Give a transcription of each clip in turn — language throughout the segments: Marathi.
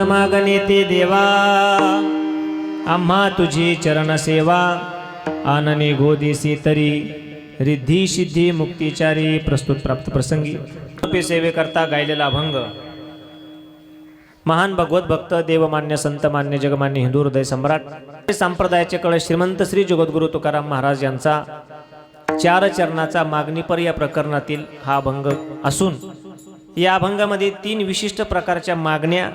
मागणे ते देवा आम्हा तुझी चरण सेवा आनने गोदीसी तरी रिद्धी सिद्धी मुक्तिचारी प्रस्तुत प्राप्त प्रसंगी सेवे करता गायलेला अभंग महान भगवत भक्त देवमान्य संतमान्य जगमान्य हिंदू हृदय सम्राट संप्रदायाचे कळस श्रीमंत श्री जगद्गुरु तुकाराम महाराज यांचा चार चरणाचा मागणीपर या प्रकरणातील हा अभंग असून या अभंगामध्ये तीन विशिष्ट प्रकारच्या मागण्या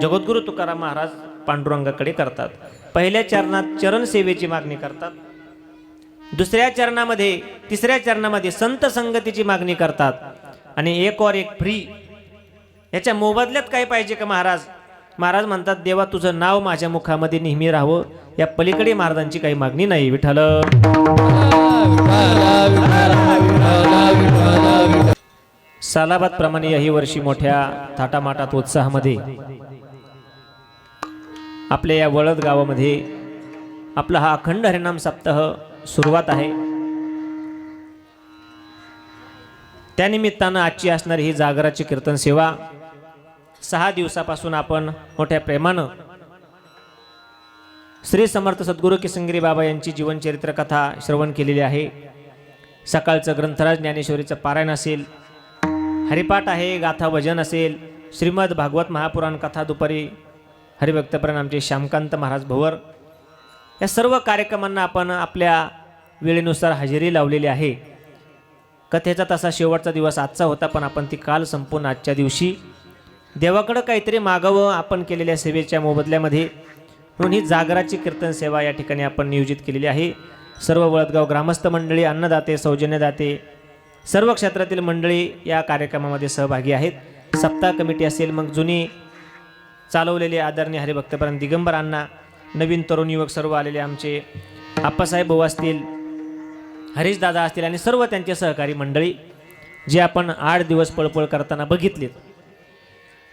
जगद्गुरु तुकाराम महाराज पांडुरंगाकडे करतात। पहिल्या चरणात चरण सेवेची मागणी करतात, दुसऱ्या चरणामध्ये तिसऱ्या चरणामध्ये संत संगतीची मागणी करतात आणि एक और एक फ्री। याच्या मोबदल्यात काय पाहिजे का महाराज? महाराज म्हणतात देवा तुझं नाव माझ्या मुखामध्ये नेहमी राहावं, या पलीकडे महाराजांची काही मागणी नाही। विठ्ठल सालाबाद प्रमाणे याही वर्षी मोठ्या थाटामाटात उत्साहामध्ये आपल्या या वळद गावामध्ये आपला हा अखंड हरिनाम सप्ताह सुरुवात आहे। त्यानिमित्तानं आजची असणारी ही जागराची कीर्तन सेवा 6 दिवसापासून आपण मोठ्या प्रेमानं श्री समर्थ सद्गुरू किसनगिरी बाबा यांची जीवनचरित्र कथा श्रवण केलेली आहे। सकाळचं ग्रंथराज ज्ञानेश्वरीचं पारायण असेल, हरिपाठ आहे, गाथा भजन असेल, श्रीमद भागवत महापुराण कथा दुपारी हरिभक्तपरायण आमचे श्यामकांत महाराज भवर, या सर्व कार्यक्रमांना आपण आपल्या वेळेनुसार हजेरी लावलेली आहे। कथेचा तसा शेवटचा दिवस आजचा होता, पण आपण ती काल संपूर्ण आजच्या दिवशी देवाकडं काहीतरी मागावं आपण केलेल्या सेवेच्या मोबदल्यामध्ये म्हणून ही जागराची कीर्तन सेवा या ठिकाणी आपण नियोजित केलेली आहे। सर्व वळदगाव ग्रामस्थ मंडळी, अन्नदाते, सौजन्यदाते, सर्व क्षेत्रातील मंडळी या कार्यक्रमामध्ये सहभागी आहेत। सप्ताह कमिटी असेल, मग जुनी चालवलेले आदरणीय हरिभक्तपरायण दिगंबर अण्णा, नवीन तरुण युवक सर्व आलेले आमचे आप्पासाहेब भाऊ असतील, हरीश दादा असतील आणि सर्व त्यांचे सहकारी मंडळी जे आपण 8 दिवस पळपळ करताना बघितलेत,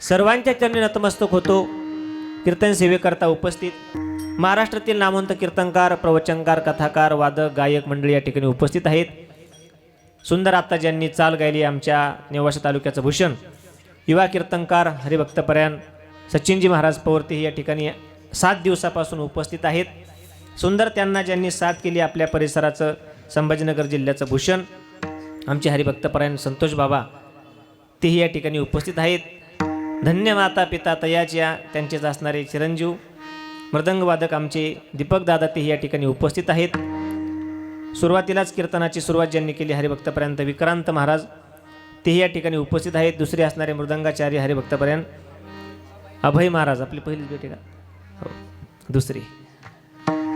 सर्वांच्या चरणी नतमस्तक होतो। कीर्तन सेवेकरता उपस्थित महाराष्ट्रातील नामवंत कीर्तनकार, प्रवचनकार, कथाकार, वादक, गायक मंडळी या ठिकाणी उपस्थित आहेत। सुंदर आत्ता ज्यांनी चाल गायली आमच्या नेवासा तालुक्याचं भूषण युवा कीर्तनकार हरिभक्तपरायण सचिनजी महाराज पवरते हे या ठिकाणी 7 दिवसापासून उपस्थित आहेत। सुंदर त्यांना ज्यांनी साथ केली आपल्या परिसराचं संभाजीनगर जिल्ह्याचं भूषण आमचे हरिभक्तपरायण संतोष बाबा तेही या ठिकाणी उपस्थित आहेत। धन्य माता पिता तयाच्या त्यांचेच असणारे चिरंजीव मृदंगवादक आमचे दीपक दादा तेही या ठिकाणी उपस्थित आहेत। सुरुवातीलाच कीर्तनाची सुरुवात ज्यांनी केली हरिभक्तपरायण विक्रांत महाराज तेही या ठिकाणी उपस्थित आहेत। दुसरे असणारे मृदंगाचार्य हरिभक्तपरायण अभय महाराज, आपली पहिलीच भेटी का? हो, दुसरी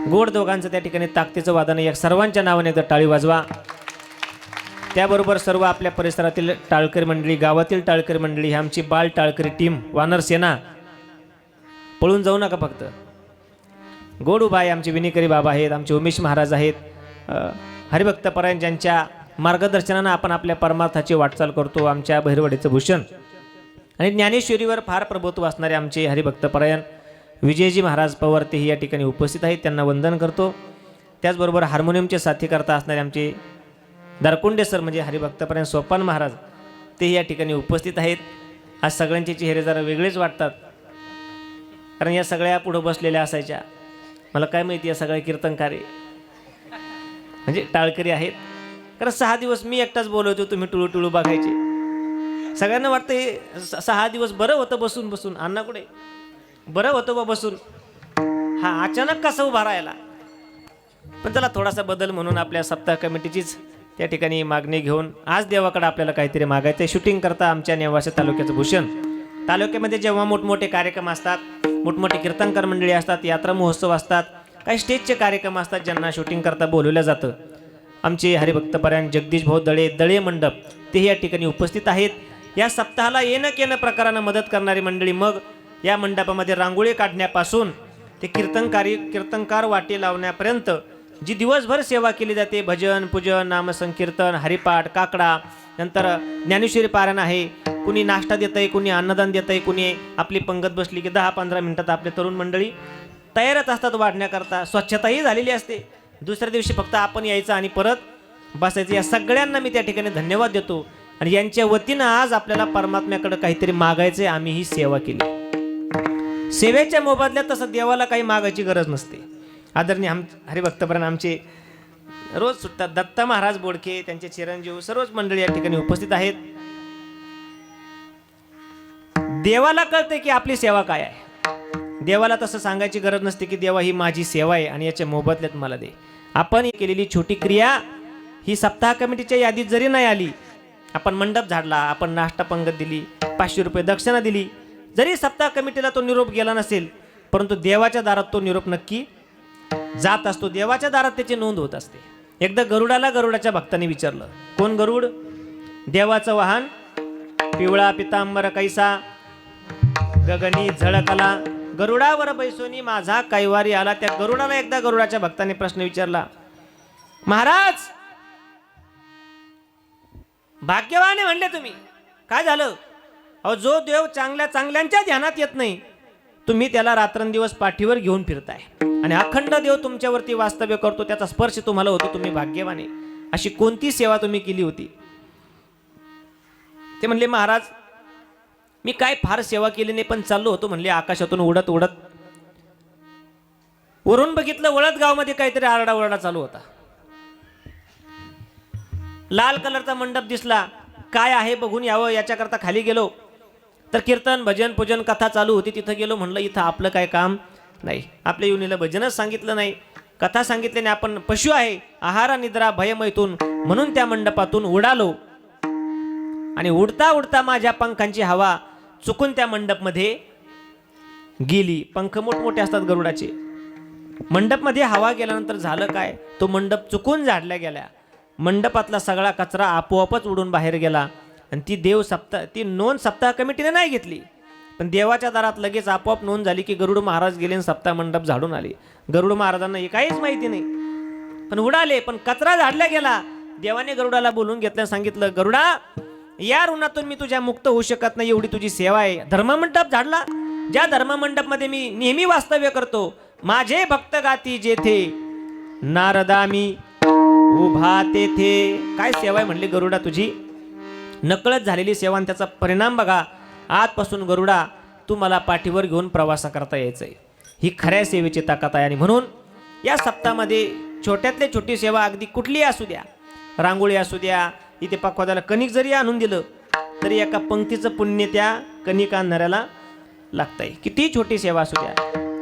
गोड दोघांचं त्या ठिकाणी ताकदीचं वादन आहे। सर्वांच्या नावाने एकदा टाळी वाजवा। त्याबरोबर सर्व आपल्या परिसरातील टाळकरी मंडळी, गावातील टाळकरी मंडळी, ही आमची बाल टाळकरी टीम वानर सेना, पळून जाऊ नका फक्त। गोड उभा आहे, आमचे विनिकरी बाबा आहेत, आमचे उमेश महाराज आहेत, हरिभक्तपरायण ज्यांच्या मार्गदर्शनानं आपण आपल्या परमार्थाची वाटचाल करतो, आमच्या भैरवडीचं भूषण आणि ज्ञानेश्वरीवर फार प्रभुत्व असणारे आमचे हरिभक्तपरायण विजयजी महाराज पवार तेही या ठिकाणी उपस्थित आहेत, त्यांना वंदन करतो। त्याचबरोबर हार्मोनियमचे साथी करता असणारे आमचे दारकुंडे सर म्हणजे हरिभक्तपरायण सोपान महाराज तेही या ठिकाणी उपस्थित आहेत। आज सगळ्यांचे चेहरे जरा वेगळेच वाटतात, कारण या सगळ्या पुढं बसलेल्या असायच्या। मला काय माहिती या सगळ्या कीर्तनकारी म्हणजे टाळकरी आहेत, कारण 6 दिवस मी एकटाच बोलवतो, तुम्ही टुळू टुळू बघायचे। सगळ्यांना वाटतं 6 दिवस बरं होतं बसून बसून, अण्णा कुठे बरं होतं बा बसून, हा अचानक कसं उभा राहायला? पण चला थोडासा बदल म्हणून आपल्या सप्ताह कमिटीचीच त्या ठिकाणी मागणी घेऊन आज देवाकडे आपल्याला काहीतरी मागायचं आहे। शूटिंग करता आमच्या नेवासा तालुक्याचं भूषण, तालुक्यामध्ये जेव्हा मोठमोठे कार्यक्रम असतात, मोठमोठे कीर्तनकार मंडळी असतात, यात्रा महोत्सव असतात, काही स्टेजचे कार्यक्रम असतात ज्यांना शूटिंग करता बोलवलं जातं, आमचे हरिभक्तपरायण जगदीश भाऊ दळे मंडप तेही या ठिकाणी उपस्थित आहेत। या सप्ताहाला येणं केनं प्रकारानं मदत करणारी मंडळी, मग या मंडपामध्ये रांगोळी काढण्यापासून ते कीर्तनकार वाटे लावण्यापर्यंत जी दिवसभर सेवा केली जाते, भजन पूजन नामसंकीर्तन हरिपाठ काकडा, नंतर ज्ञानेश्वरी पारायण आहे, कुणी नाश्ता देत आहे, कुणी अन्नदान देत आहे, कुणी आपली पंगत बसली की 10-15 मिनिटात आपले तरुण मंडळी तयारच असतात वाढण्याकरता। स्वच्छताही झालेली असते, दुसऱ्या दिवशी फक्त आपण यायचं आणि परत बसायचं। या सगळ्यांना मी त्या ठिकाणी धन्यवाद देतो आणि यांच्या वतीनं आज आपल्याला परमात्म्याकडे काहीतरी मागायचे, आम्ही ही सेवा केली। सेवेच्या मोबदल्यात तसं देवाला काही मागायची गरज नसते. आदरणीय हरिभक्तपरायण आमचे रोज सुटतात दत्ता महाराज बोडके, त्यांचे चिरंजीव, सर्वच मंडळी या ठिकाणी उपस्थित आहेत. देवाला कळते की आपली सेवा काय आहे. देवाला तसं सांगायची गरज नसते की देवा ही माझी सेवा आहे आणि याच्या मोबदल्यात मला दे. आपण केलेली छोटी क्रिया ही सप्ताह कमिटीच्या यादीत जरी नाही आली, आपण मंडप झाडला, आपण नाश्ता पंगत दिली, 500 रुपये दक्षिणा दिली, जरी सप्ताह कमिटीला तो निरोप गेला नसेल, परंतु देवाच्या दारात तो निरोप नक्की जात असतो. देवाच्या दारात त्याची नोंद होत असते. एकदा गरुडाला गरुडाच्या भक्तांनी विचारलं, कोण गरुड? देवाचं वाहन, पिवळा पितांबर कैसा, गगनी झळकला, गरुडावर बैसोनी माझा कैवारी आला. त्या गरुडाला एकदा गरुडाच्या भक्तांनी प्रश्न विचारला, महाराज भाग्यवान आहे म्हणले तुम्ही, काय झालं? अहो जो देव चांगल्या चांगल्यांच्या ध्यानात येत नाही, तुम्ही त्याला रात्रंदिवस पाठीवर घेऊन फिरताय आणि अखंड देव तुमच्यावरती वास्तव्य करतो, त्याचा स्पर्श तुम्हाला होतो, तुम्ही भाग्यवान आहे. अशी कोणती सेवा तुम्ही केली होती? ते म्हणले, महाराज मी काय फार सेवा केली नाही, पण चाललो होतो म्हणले आकाशातून उडत उडत, वरून बघितलं वळत गावामध्ये काहीतरी आरडाओरडा चालू होता. लाल कलरचा मंडप दिसला, काय आहे बघून यावं याच्याकरता खाली गेलो, तर कीर्तन भजन पूजन कथा चालू होती. तिथं गेलो, म्हणलं इथं आपलं काय काम नाही. आपल्या युनीला भजनच सांगितलं नाही, कथा सांगितली नाही, आपण पशु आहे, आहार निद्रा भयमैथून, म्हणून त्या मंडपातून उडालो. आणि उडता उडता माझ्या पंखांची हवा चुकून त्या मंडपमध्ये गेली. पंख मोठमोठे असतात गरुडाचे. मंडपमध्ये हवा गेल्यानंतर झालं काय, तो मंडप चुकून झाडल्या गेल्या. मंडपातला सगळा कचरा आपोआपच उडून बाहेर गेला. आणि ती नोंद सप्ताह कमिटीने नाही घेतली, पण देवाच्या दारात लगेच आपोआप नोंद झाली की गरुड महाराज गेले आणि सप्ताह मंडप झाडून आले. गरुड महाराजांना हे काहीच माहिती नाही, पण उडाले, पण कचरा झाडला गेला. देवाने गरुडाला बोलून घेतलं, सांगितलं, गरुडा या ऋणातून मी तुझ्या मुक्त होऊ शकत नाही, एवढी तुझी सेवा आहे. धर्ममंडप झाडला, ज्या धर्ममंडप मध्ये मी नेहमी वास्तव्य करतो, माझे भक्त गाती जेथे, नारदा मी उभा तेथे. काय सेवा आहे म्हणली गरुडा तुझी, नकळत झालेली सेवा. आणि त्याचा परिणाम बघा, आजपासून गरुडा तू मला पाठीवर घेऊन प्रवास करता यायचंय. ही खऱ्या सेवेची ताकद आहे. आणि म्हणून या सप्ताहामध्ये छोट्यातली छोटी सेवा, अगदी कुठलीही असू द्या, रांगोळी असू द्या, इथे पक्वादाला कणिक जरी आणून दिलं तरी एका पंक्तीचं पुण्य त्या कणिक आणणाऱ्याला लागतंय. किती छोटी सेवा असू द्या.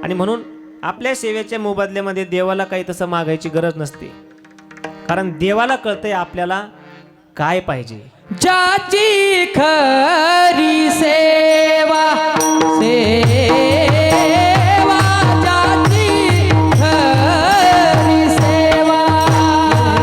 आणि म्हणून आपल्या सेवेच्या मोबदल्यामध्ये देवाला काही तसं मागायची गरज नसते, कारण देवाला कळतंय आपल्याला काय पाहिजे. ज्याची खरी सेवा ज्याची खरी सेवा, सेवा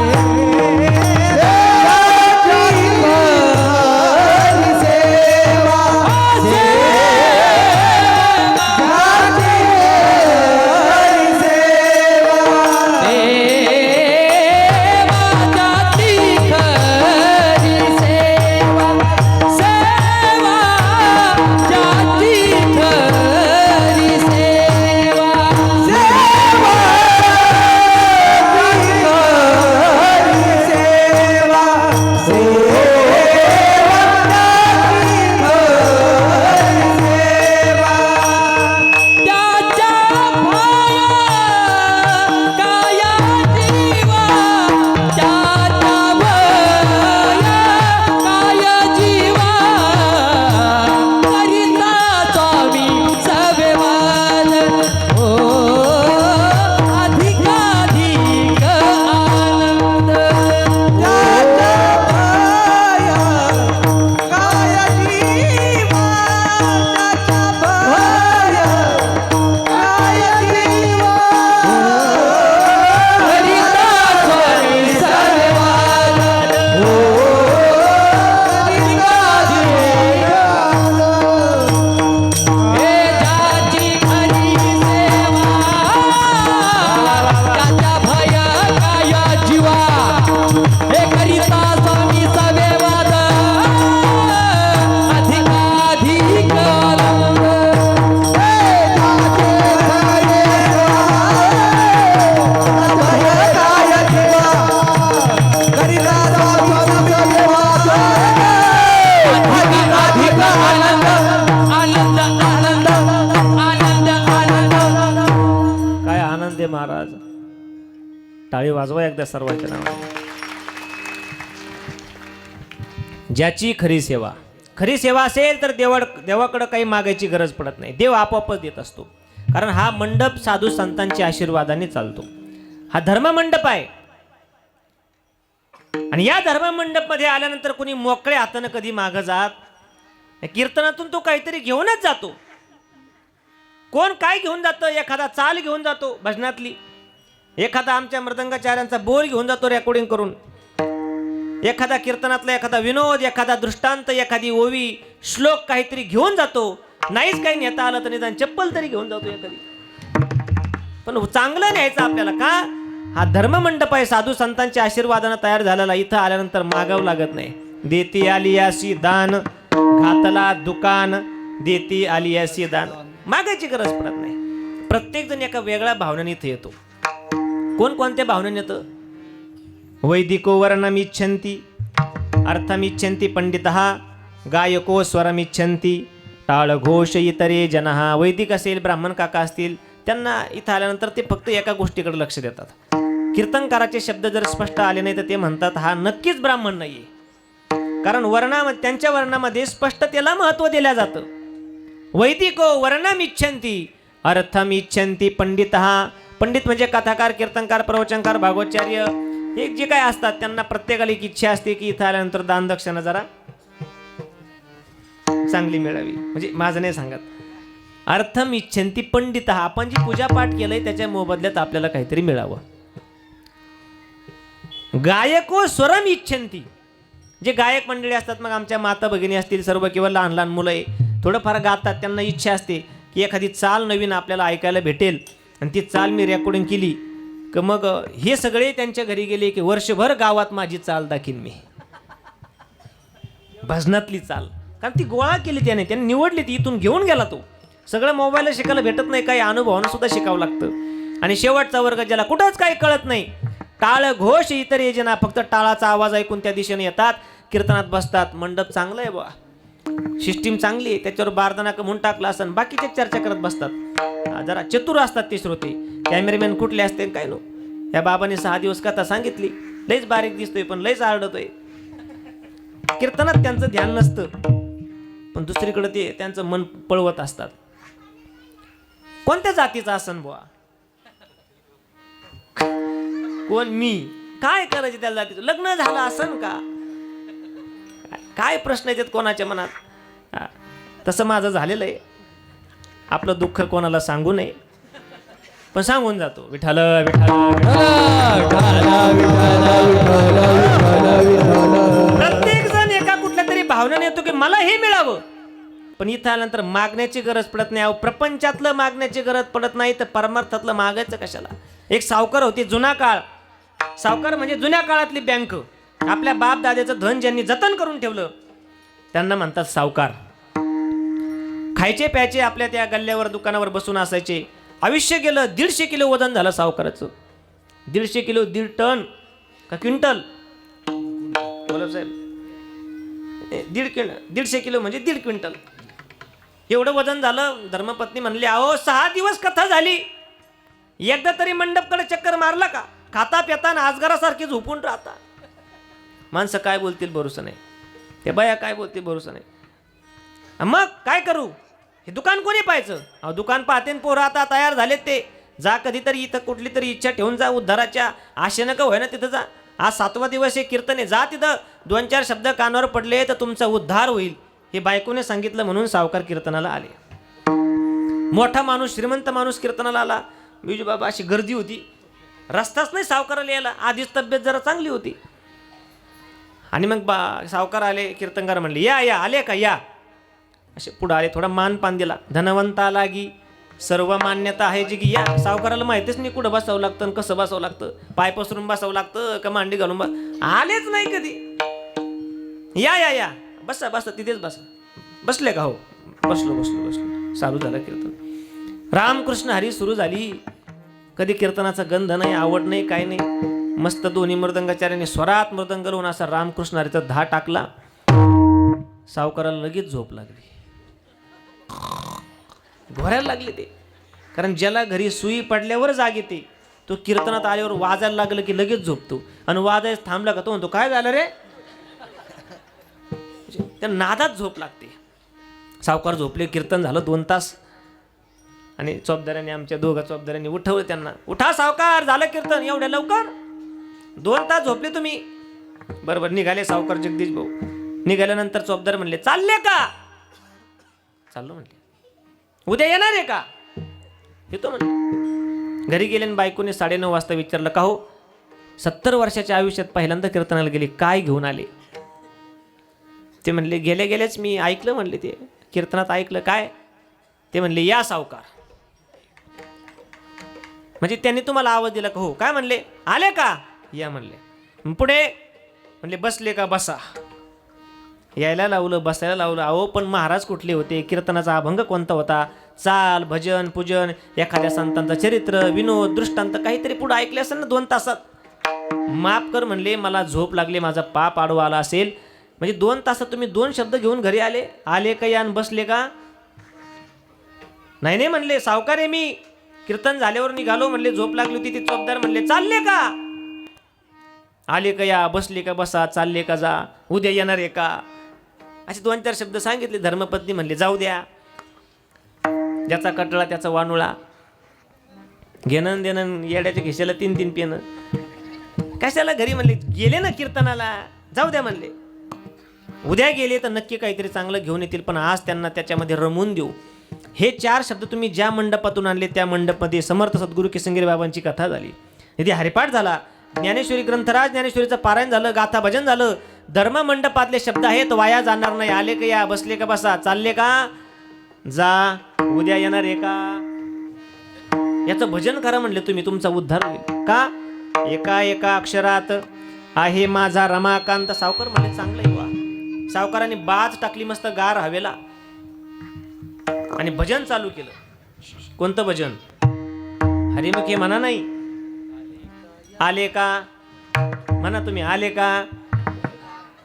महाराज. टाळी वाजवा एकदा सर्वांच्या नावाने. ज्याची खरी सेवा असेल तर देवाकडे काही मागायची गरज पडत नाही. देव आपोआपच देत असतो. कारण हा मंडप साधू संतांच्या आशीर्वादाने चालतो. हा धर्ममंडप आहे. आणि या धर्ममंडप मध्ये आल्यानंतर कोणी मोकळ्या हातानं कधी मागं जात, कीर्तनातून तो काहीतरी घेऊनच जातो. कोण काय घेऊन जातं? एखादा चाल घेऊन जातो भजनातली, एखादा आमच्या मृदंगाचार्यांचा बोल घेऊन जातो रेकॉर्डिंग करून, एखादा कीर्तनातला एखादा विनोद, एखादा दृष्टांत, एखादी ओवी, श्लोक काहीतरी घेऊन जातो. नाहीच काही नेता आलं तर निदान चप्पल तरी घेऊन जातो एखादी. पण चांगलं न्यायचं आपल्याला का? हा धर्ममंडप आहे, साधू संतांच्या आशीर्वादानं तयार झालेला. इथं आल्यानंतर मागावं लागत नाही. देती आलियासी दान, घातला दुकान, देती आलियासी दान. मागायची गरज पडत नाही. प्रत्येक जण एका वेगळ्या भावनेने इथे येतो. कोण कोणत्या भावनेने येतं? वैदिको वर्णमिच्छन्ति अर्थमिच्छन्ति पंडितः, गायको स्वरमिच्छन्ति टाळ घोष इतरे जनः. वैदिक असेल, ब्राह्मण काका असतील, त्यांना इथं आल्यानंतर ते फक्त एका गोष्टीकडे लक्ष देतात. कीर्तनकाराचे शब्द जर स्पष्ट आले नाही तर ते म्हणतात हा नक्कीच ब्राह्मण नाहीये. कारण त्यांच्या वर्णामध्ये स्पष्टतेला महत्त्व दिलं जातं. वैदिको वर्णमिच्छन्ति अर्थमिच्छन्ति पंडितः. पंडित म्हणजे कथाकार, कीर्तनकार, प्रवचनकार, भागवताचार्य हे जे काय असतात त्यांना प्रत्येकाला एक इच्छा असते की इथं आल्यानंतर दानदक्षिणा जरा चांगली मिळावी. म्हणजे माझं नाही सांगत. अर्थम इच्छन्ति पंडित. आपण जी पूजापाठ केलंय त्याच्या मोबदल्यात आपल्याला काहीतरी मिळावं. गायको स्वरम इच्छन्ति. जे गायक मंडळी असतात, मग आमच्या माता भगिनी असतील सर्व, किंवा लहान लहान मुलं आहे, थोडंफार गातात. त्यांना इच्छा असते की एखादी चाल नवीन आपल्याला ऐकायला भेटेल आणि ती चाल मी रेकॉर्डिंग केली की मग हे सगळे त्यांच्या घरी गेले की वर्षभर गावात माझी चाल दाखीन मी, भजनातली चाल. कारण ती गोळा केली त्याने निवडली, ती इथून घेऊन गेला. तो सगळं मोबाईलला शिकायला भेटत नाही, काही अनुभवानं सुद्धा शिकावं लागतं. आणि शेवटचा वर्ग ज्याला कुठंच काही कळत नाही, टाळ घोष इतर योजना, फक्त टाळाचा आवाज ऐकून त्या दिशेने येतात, कीर्तनात बसतात. मंडप चांगलं आहे बा, सिस्टीम चांगली आहे, त्याच्यावर बारदाना म्हणून टाकला असं, बाकीचे चर्चा करत बसतात. जरा चतुर असतात ते श्रोते. कॅमेरामॅन कुठले असते काय नो. या बाबाने 6 दिवस कथा सांगितली, लईच बारीक दिसतोय पण लईच आरडतोय. कीर्तनात त्यांचं ध्यान नसतं, पण दुसरीकडे ते त्यांचं मन पळवत असतात. कोणत्या जातीचा आसन बुवा? कोण? मी. काय करायचे त्या जातीचं? लग्न झालं आसन का? काय प्रश्न येतात कोणाच्या मनात? तसं माझं झालेलं आहे. आपलं दुःख कोणाला सांगू नये, पण सांगून जातो. विठ्ठल विठ्ठल प्रत्येक जण एका कुठल्या तरी भावनेने येतो की मला हे मिळावं. पण इथं आल्यानंतर मागण्याची गरज पडत नाही. प्रपंचातलं मागण्याची गरज पडत नाही, तर परमार्थातलं मागायचं कशाला? एक सावकार होते, जुना काळ. सावकार म्हणजे जुन्या काळातली बँक. आपल्या बाप दाद्याचं धन ज्यांनी जतन करून ठेवलं त्यांना म्हणतात सावकार. खायचे प्यायचे आपल्या त्या गल्ल्यावर दुकानावर बसून असायचे. आयुष्य गेलं, 150 किलो वजन झालं सावकाराचं. 150 किलो, 1.5 टन का क्विंटल? बोला साहेब, 150 किलो म्हणजे 1.5 क्विंटल एवढं वजन झालं. धर्मपत्नी म्हणली, अहो 6 दिवस कथा झाली, एकदा तरी मंडपकडे चक्कर मारला का? खाता पिता आजगारासारखे झोपून राहता. माणसं काय बोलतील भरोसा नाही, ते बाया काय बोलतील भरोसा नाही. मग काय करू? हे दुकान कोणी पाहायचं? अहो दुकान पाहते पोरं आता तयार झालेत. ते जा कधीतरी इथं कुठली तरी इच्छा ठेवून जा, उद्धाराच्या आशेनं का होय ना तिथं जा. आज 7वा दिवस हे कीर्तन आहे, जा तिथं 2-4 शब्द कानावर पडले तर तुमचा उद्धार होईल. हे बायकोने सांगितलं म्हणून सावकार कीर्तनाला आले. मोठा माणूस, श्रीमंत माणूस कीर्तनाला आला. बिजू बाबा अशी गर्दी होती, रस्ताच नाही सावकाराला यायला. आधीच तब्येत जरा चांगली होती. आणि मग सावकार आले, कीर्तनकार म्हणले या या, आले का या. असे पुढे आले, थोडा मान पान दिला. धनवंता लागी सर्व मान्यता आहे जी की या. सावकाराला माहितीच नाही कुठं बसावं लागतं आणि कसं बसावं लागतं, पाय पसरून बसावं लागतं का मांडी घालून आलेच नाही कधी. या या या, बसा बसा, तिथेच बसा. बसले का? हो बसलो बसलो बसलो. चालू झालं कीर्तन. रामकृष्ण हरी सुरू झाली. कधी कीर्तनाचा गंध नाही, आवड नाही, काय नाही. मस्त दोन्ही मृदंगाचार्याने स्वरात मृदंग लावून असा रामकृष्ण हरीचा 10 टाकला. सावकाराला लगेच झोप लागली, घोरायला लागले ते. कारण ज्याला घरी सुई पडल्यावर जाग येते तो कीर्तनात आल्यावर वाजायला लागलं की लगेच झोपतो आणि वाजायला थांबला का तो म्हणतो काय झालं रे, त्या नादात झोप लागते. सावकार झोपले, कीर्तन झालं 2 तास आणि चौबदारांनी आमच्या दोघा चौबदारांनी उठवलं त्यांना. उठा सावकार, झालं कीर्तन, एवढ्या लवकर 2 तास झोपले तुम्ही. बरोबर निघाले सावकार जगदीश भाऊ. निघाल्यानंतर चौबदार म्हणले चालले का, चाललो म्हणले. उद्या येणार आहे का, येतो म्हणले. घरी गेले आणि बायकोने 9:30 वाजता विचारलं का हो 70 वर्षाच्या आयुष्यात पहिल्यांदा कीर्तनाला गेले, काय घेऊन आले. ते म्हणले गेल्या गेल्याच मी ऐकलं म्हणले, ते कीर्तनात ऐकलं. काय, ते म्हणले या सावकार. म्हणजे त्यांनी तुम्हाला आवाज दिला का, हो. काय म्हणले, आले का, या म्हणले. पुढे म्हणले बसले का, बसा. यायला लावलं, बसायला लावलं. अहो पण महाराज कुठले होते, कीर्तनाचा अभंग कोणता होता, चाल, भजन, पूजन, एखाद्या संतांचं चरित्र, विनोद, दृष्टांत काहीतरी पुढे ऐकले असेल ना 2 तासात. माफ कर म्हणले, मला झोप लागली, माझा पाप आडवा आला असेल. म्हणजे 2 तासात तुम्ही 2 शब्द घेऊन घरी आले. आले का या आणि बसले का. नाही नाही म्हणले सावकार आहे मी, कीर्तन झाल्यावर निघालो म्हणले, झोप लागली होती. ते चौबदार म्हणले चालले का, आले का या, बसले का बसा, चालले का जा, उद्या येणार आहे का. असे 2-4 शब्द सांगितले. धर्मपत्नी म्हणले जाऊ द्या, ज्याचा कटळा त्याचा वानुळा, घेणं देणं, येड्याच्या खिशाला 3-3 पेनं. कशाला घरी म्हणले, गेले ना कीर्तनाला, जाऊ द्या म्हणले. उद्या गेले तर नक्की काहीतरी चांगलं घेऊन येतील, पण आज त्यांना त्याच्यामध्ये रमवून देऊ. हे 4 शब्द तुम्ही ज्या मंडपातून आणले त्या मंडपमध्ये समर्थ सद्गुरू किसनगिरी बाबांची कथा झाली, इथे हरिपाठ झाला, ज्ञानेश्वरी ग्रंथराज ज्ञानेश्वरीचं पारायण झालं, गाथा भजन झालं. धर्म मंडपातले शब्द आहेत, वाया जाणार नाही. आले का या, बसले का बसा, चालले का जा, उद्या येणार आहे का. याचं भजन करा म्हणले तुम्ही, तुमचा उद्धार होईल. का, एका एका अक्षरात आहे माझा रमाकांत. सावकार म्हणले चांगलं आहे वा. सावकाराने बाज टाकली मस्त गार हवेला आणि भजन चालू केलं. कोणतं भजन, हरिमुखे म्हणा नाही, आले का म्हणा तुम्ही. आले का,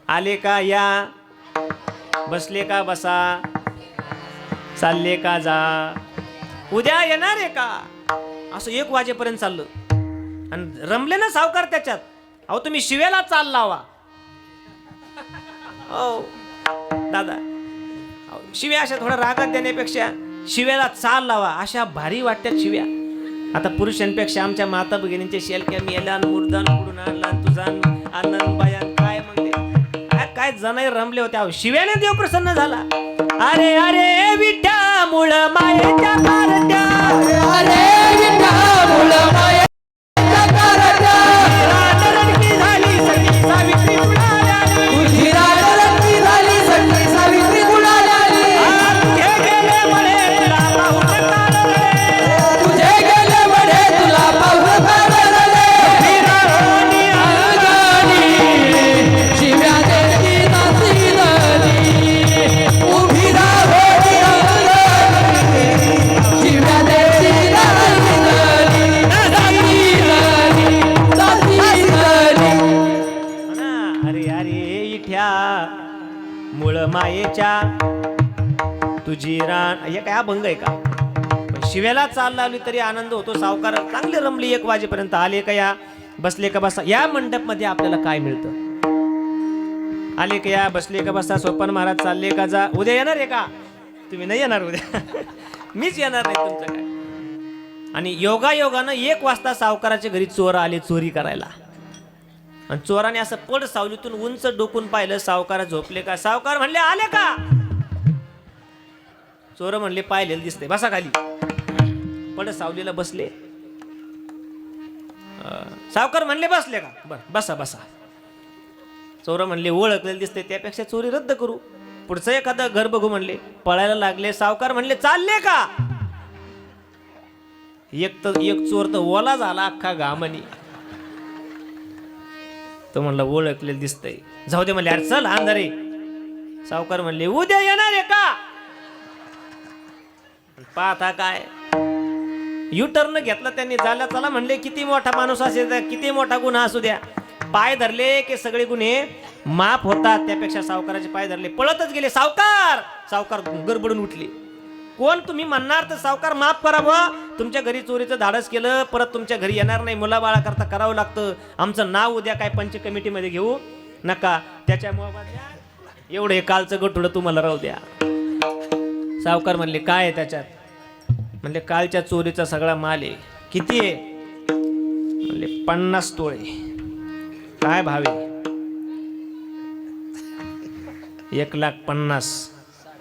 आले का या, बसले का बसा, चालले का जा, उद्या येणार आहे का. असं 1 वाजेपर्यंत चाललं आणि रमले ना सावकार त्याच्यात. अहो तुम्ही शिव्याला चाल लावा. हो दादा, शिव्या अशा थोडा रागात देण्यापेक्षा शिव्याला चाल लावा. अशा भारी वाटतात शिव्या. आता पुरुषांपेक्षा आमच्या माता भगिनींच्या शेलक्या मेला, मुर्दान कुडून आणला, तुझा आनंद बायान काय म्हणते, काय जनाई रमले होते. अहो शिव्याने देव प्रसन्न झाला. अरे अरे विठ्ठा मूळ मायेच्या कारत्या, अरे विठ्ठा मूळ मायेच्या कारत्या, रडकी झाली सगळी सावित्री कुणाली, तुझी रडकी झाली सगळी सावित्री कुणाली. तुझे गेले म्हणे तुला पाहून काढले, तुझे गेले म्हणे तुला पाहून काढले. विरहोनी अंगणी शिव्या देती नाची नदी, उभी राहोनी अंगणी शिव्या देती नाची नदी, जाती नदी. म्हणा, अरे अरे इठ्या मूळ मायेच्या तुझी रान. हे काय अभंग आहे का. पण शिव्याला चाल लावली तरी आनंद होतो. सावकार चांगले रमली 1 वाजेपर्यंत. आले का या, बसले का बसा. या मंडप मध्ये आपल्याला काय मिळतं. आले का या, बसले का बसा, सोपान महाराज चालले का जा, उद्या येणार आहे का. तुम्ही नाही येणार उद्या मीच येणार नाही तुमचं काय. आणि योगायोगानं 1 वाजता सावकाराच्या घरी चोर आले चोरी करायला. आणि चोराने असं पड सावलीतून उंच डोकून पाहिलं, सावकार झोपले का. सावकार म्हणले आले का. चोर म्हणले पाहिलेलं दिसते, बसा खाली. पड सावलीला बसले. सावकार म्हणले बसले का, बर बसा बसा. चोर म्हणले ओळखलेलं दिसते, त्यापेक्षा चोरी रद्द करू, पुढचं एखादं घर बघू म्हणले. पळायला लागले. सावकार म्हणले चालले का. एक चोर तर ओला झाला अख्खा घामनी. तो म्हणला ओळखलेलं दिसतंय, जाऊ दे म्हणले. अरे चल अंधारे. सावकार म्हणले उद्या येणार आहे का. पाहता काय यू टर्न घेतला त्यांनी. झाला चला म्हणले, किती मोठा माणूस असेल, किती मोठा गुन्हा असू द्या, पाय धरले की सगळे गुन्हे माफ होतात. त्यापेक्षा सावकाराचे पाय धरले, पळतच गेले. सावकार सावकार गडबडून उठले. कोण तुम्ही म्हणणार तर सावकार माफ करा बुवा, तुमच्या घरी चोरीचं धाडस केलं, परत तुमच्या घरी येणार नाही, मुलाबाळा करता करावं लागतं, आमचं नाव उद्या काय पंच कमिटीमध्ये घेऊ नका, त्याच्यामुळे एवढं हे कालचं गठुडं तुम्हाला राहू द्या. सावकार म्हणले काय आहे त्याच्यात? म्हणले कालच्या चोरीचा सगळा माल आहे. किती आहे? म्हणले 50 तोळे. काय भाव आहे? 1,50,000.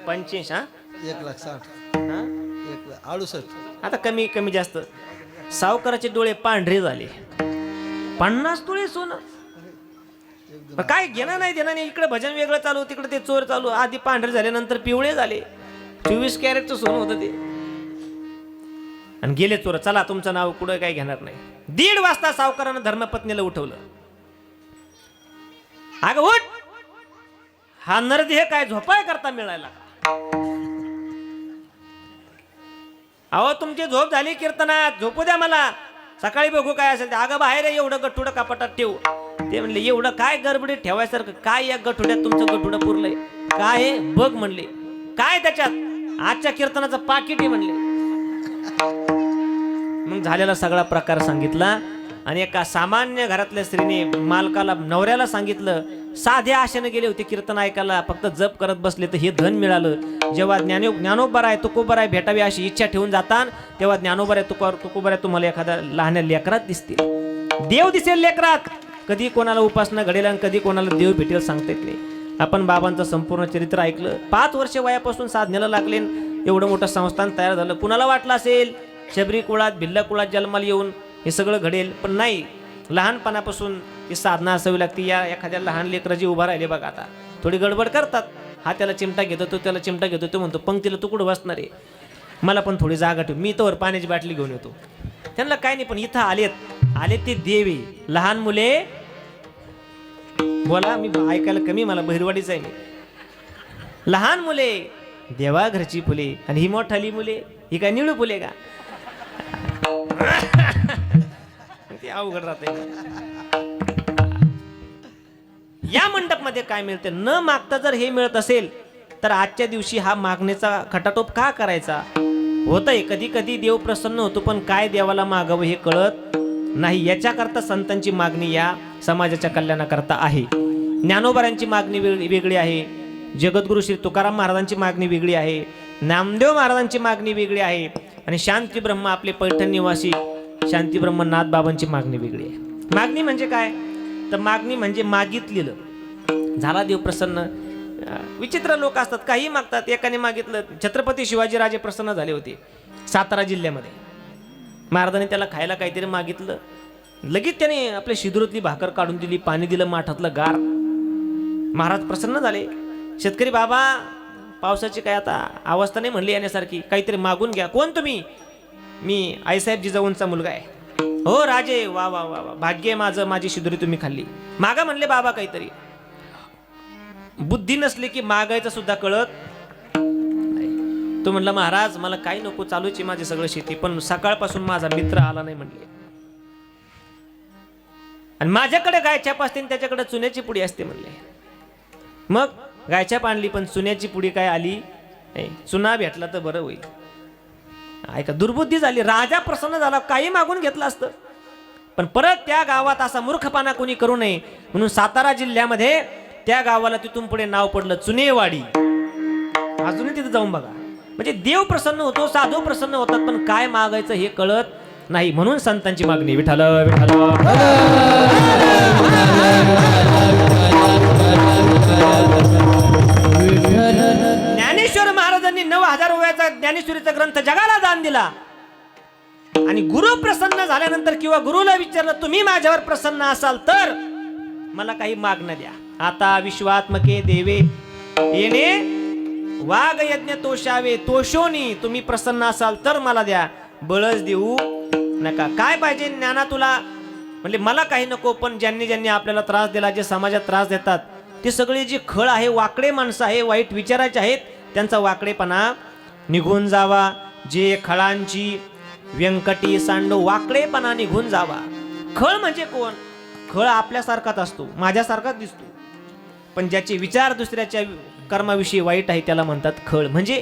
25. हा 1,60,000 हा? 1,68,000. आता कमी कमी जास्त. सावकाराचे डोळे पांढरे झाले. 50 तोळे सोनं. पण काय घेणं नाही देणं नाही. इकडे भजन वेगळं चालू, तिकडे ते चोर चालू. आधी पांढरे झाले, नंतर पिवळे झाले. 24 कॅरेटचं सोनं होतं ते. आणि गेले चोर. चला तुमचं नाव कुठं काय घेणार नाही. 1:30 वाजता सावकारानं धर्मपत्नीला उठवलं. अगं उठ, हा नरदेह काय झोपाय करता मिळाला? अहो तुमची झोप झाली कीर्तनात, झोपू द्या मला, सकाळी बघू काय असेल ते. अगं बाहेर येवढं गठुडं कपाटात ठेवू. ते म्हणले एवढं काय गडबडीत ठेवायसारखं काय? या गठुड्यात तुमचं गठुडं पुरलंय काय आहे बघ म्हणले. काय त्याच्यात? आजच्या कीर्तनाचं पाकिट आहे म्हणले. मग झालेला सगळा प्रकार सांगितला आणि एका सामान्य घरातल्या स्त्रीने मालकाला, नवऱ्याला सांगितलं. साध्या आशेने गेले होते कीर्तन ऐकायला, फक्त जप करत बसले तर हे धन मिळालं. जेव्हा ज्ञानोबराय तुकोबराय भेटावी अशी इच्छा ठेवून जातात, तेव्हा ज्ञानोबराय तुकोबराय तुम्हाला एखाद्या लहान लेकरात दिसतील. देव दिसेल लेकरात. कधी कोणाला उपासना घडेल आणि कधी कोणाला देव भेटेल सांगता येत नाही. आपण बाबांचं संपूर्ण चरित्र ऐकलं. 5 वर्ष वयापासून साधनेला लागले, एवढं मोठं संस्थान तयार झालं. कुणाला वाटलं असेल शबरी कुळात भिल्ला कुळात जन्माला येऊन हे सगळं घडेल, पण नाही. लहानपणापासून ती साधना असावी लागते. या एखाद्या लहान लेकरं जे उभा राहिले बघा, आता थोडी गडबड करतात. हा त्याला चिमटा घेतो, तो त्याला चिमटा घेतो. तो म्हणतो पंक्तीला तू कुठं बसणार आहे, मला पण थोडी जागा ठेव, मी तोवर पाण्याची बाटली घेऊन येतो. त्यांना काय नाही, पण इथं आले ते देवी. लहान मुले बोला, मी ऐकायला कमी, मला बहिरवाडीच आहे मी. लहान मुले देवा घरची फुले, आणि ही मोठाली मुले ही काय निळू फुले का? ते अवघड राहते. या मंडपमध्ये काय मिळते? न मागता जर हे मिळत असेल तर आजच्या दिवशी हा मागणीचा खटाटोप का करायचा? होतंय कधी कधी देव प्रसन्न होतो, पण काय देवाला मागावं हे कळत नाही. याच्याकरता संतांची मागणी या समाजाच्या कल्याणाकरता आहे. ज्ञानोबारांची मागणी वेगळी आहे, जगद्गुरु श्री तुकाराम महाराजांची मागणी वेगळी आहे, नामदेव महाराजांची मागणी वेगळी आहे, आणि शांती ब्रह्म आपले पैठण निवासी शांती ब्रह्मनाथ बाबांची मागणी वेगळी आहे. मागणी म्हणजे काय? तर मागणी म्हणजे मागितलेलं. झाला देव प्रसन्न. विचित्र लोक असतात, काही मागतात. एकाने मागितलं, छत्रपती शिवाजीराजे प्रसन्न झाले होते सातारा जिल्ह्यामध्ये. महाराजांनी त्याला खायला काहीतरी मागितलं, लगेच त्याने आपल्या शिदुरातली भाकर काढून दिली, पाणी दिलं माठातलं गार. महाराज प्रसन्न झाले. शेतकरी बाबा, पावसाची काय आता अवस्था नाही म्हणली येण्यासारखी, काहीतरी मागून घ्या. कोण तुम्ही? मी आईसाहेब जिजाऊंचा मुलगा आहे. हो राजे, वा वा वा वा, भाग्य आहे माझं, माझी शिदुरी तुम्ही खाल्ली. मागा म्हणले बाबा काहीतरी. बुद्धी नसली की मागायचं सुद्धा कळत नाही. तो म्हणला महाराज मला काही नको, चालूच आहे माझी सगळं शेती, पण सकाळपासून माझा मित्र आला नाही म्हणले. आणि माझ्याकडे गायछाप असते, त्याच्याकडे चुन्याची पुडी असते म्हणले. मग गायछाप आणली, पण चुन्याची पुडी काय आली नाही. चुना भेटला तर बरं होईल. ऐका, दुर्बुद्धी झाली. राजा प्रसन्न झाला, काही मागून घेतलं असतं, पण परत त्या गावात असा मूर्खपणा कोणी करू नये म्हणून सातारा जिल्ह्यामध्ये त्या गावाला तिथून पुढे नाव पडलं चुनेवाडी. अजूनही तिथे जाऊन बघा. म्हणजे देव प्रसन्न होतो, साधू प्रसन्न होतात, पण काय मागायचं हे कळत नाही. म्हणून संतांची मागणी विठ्ठल विठ्ठल. ज्ञानेश्वर महाराजांनी 9,000 ओव्याचा ज्ञानेश्वरीचा ग्रंथ जगाला दान दिला. आणि गुरु प्रसन्न झाल्यानंतर किंवा गुरुला विचारलं तुम्ही माझ्यावर प्रसन्न असाल तर मला काही मागणं द्या. आता विश्वात्मके देवे येणे वाघ यज्ञ तोषावे तोषोनी, तुम्ही प्रसन्न असाल तर मला द्या, बळच देऊ नका. काय पाहिजे ज्ञाना तुला? म्हणजे मला काही नको, पण ज्यांनी ज्यांनी आपल्याला त्रास दिला, जे समाजात त्रास देतात, ते सगळे जे खळ आहे, वाकडे माणसं आहे, वाईट विचाराचे आहेत, त्यांचा वाकडेपणा निघून जावा. जे खळांची व्यंकटी सांडो, वाकडेपणा निघून जावा. खळ म्हणजे कोण? खळ आपल्यासारखाच असतो, माझ्यासारखाच दिसतो, पण ज्याचे विचार दुसऱ्याच्या कर्माविषयी वाईट आहे त्याला म्हणतात खळ. म्हणजे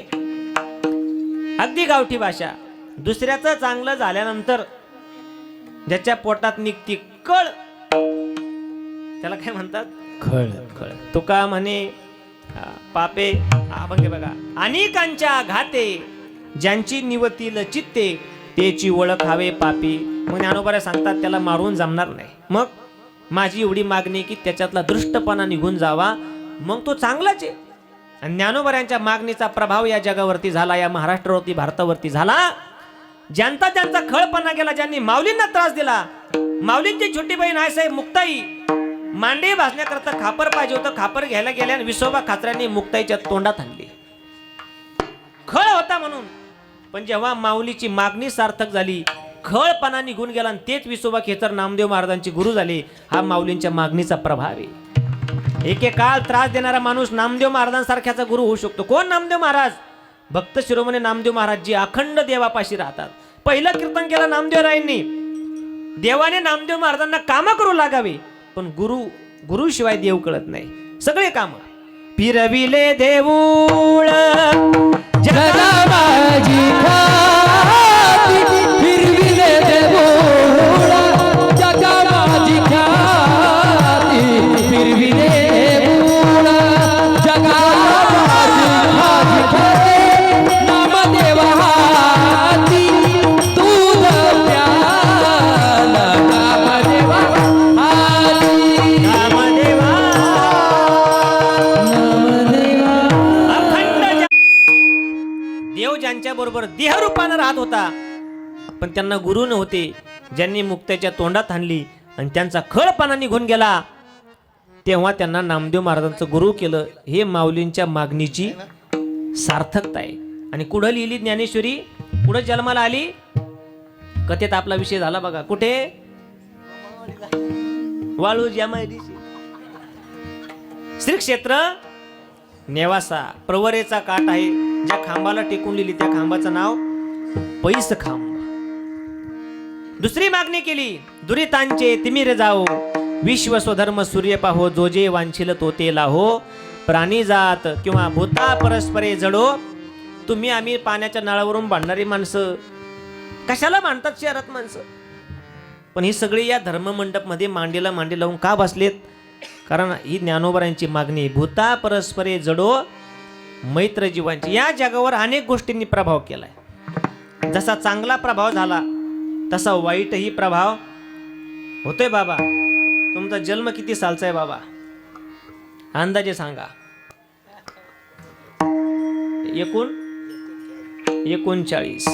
अगदी गावठी भाषा. दुसऱ्याचं चांगलं झाल्यानंतर ज्याच्या पोटात निघती कळ त्याला काय म्हणतात? खळ. कळ. तुका म्हणे पापे अभंग बघा. अनेकांच्या घाते ज्यांची निवतील चित्ते त्याची ओळख हवे पापी. मग ज्ञानोबा सांगतात त्याला मारून जमणार नाही. मग माझी एवढी मागणी की त्याच्यातला दृष्टपणा निघून जावा, मग तो चांगलाच आहे. आणि ज्ञानोबऱ्यांच्या मागणीचा प्रभाव या जगावरती झाला, या महाराष्ट्रावरती, भारतावरती झाला. ज्यांचा त्यांचा खळपणा गेला, ज्यांनी माऊलींना त्रास दिला. माऊलींची छोटी बहीण आहे साहेब मुक्ताई, मांडे भाजण्याकरता खापर पाहिजे होतं, खापर घ्यायला गेल्या आणि विसोबा खाचऱ्यांनी मुक्ताईच्या तोंडात आणली. खळ होता म्हणून. पण जेव्हा माऊलीची मागणी सार्थक झाली, खळपणा निघून गेला आणि तेच विसोबा खेचर नामदेव महाराजांचे गुरु झाले. हा माऊलींच्या मागणीचा प्रभाव आहे. एकेकाळ त्रास देणारा माणूस नामदेव महाराजांसारख्याचा गुरु होऊ शकतो. कोण नामदेव महाराज? भक्त शिरोमणी नामदेव महाराज जी अखंड देवापाशी राहतात. पहिलं कीर्तन केलं नामदेव रायांनी. देवाने नामदेव महाराजांना कामं करू लागावे, पण गुरु शिवाय देव कळत नाही. सगळे काम फिरविले देऊळ जगा माझी ख्याती, फिरविले देऊळ जगा माझी ख्याती, फिरविले देऊळ जगा माझी ख्याती, नामदेव हाती दूध प्याला, नामदेव हाती, नामदेवा. अखंड देव ज्यांच्या बरोबर देहरूपानं राहत होता, पण त्यांना गुरु नव्हते. ज्यांनी मुक्त्याच्या तोंडात आणली आणि त्यांचा खळपणा निघून गेला, तेव्हा त्यांना नामदेव महाराजांचं गुरु केलं. हे माऊलींच्या मागणीची सार्थकता आहे. आणि कुठं लिहिली ज्ञानेश्वरी? कुठं जन्माला आली? कथेत आपला विषय झाला बघा. कुठे? वाळू जमायरीशी. श्री क्षेत्र नेवासा. प्रवरेचा काठ आहे. ज्या खांबाला टेकून लिहिली त्या खांबाचं नाव पैस खांब. दुसरी मागणी केली. दुरितांचे तिमिर जाओ, विश्व स्वधर्म सूर्य पाहो, जो जे वांछिल तो ते लाहो, प्राणी जात किंवा भूता परस्परे जडो. तुम्ही आम्ही पाण्याच्या नळावरून भांडणारी माणसं कशाला मांडतात शहरात माणसं? पण ही सगळी या धर्ममंडपमध्ये मांडीला मांडी लावून का बसलेत? कारण ही ज्ञानोबरांची मागणी. भूता परस्परे जडो, मैत्र जीवांची. या जगावर अनेक गोष्टींनी प्रभाव केलाय. जसा चांगला प्रभाव झाला तसा वाईटही प्रभाव होतोय. बाबा तुमचा जन्म किती सालचा आहे बाबा? अंदाजे सांगा. 39.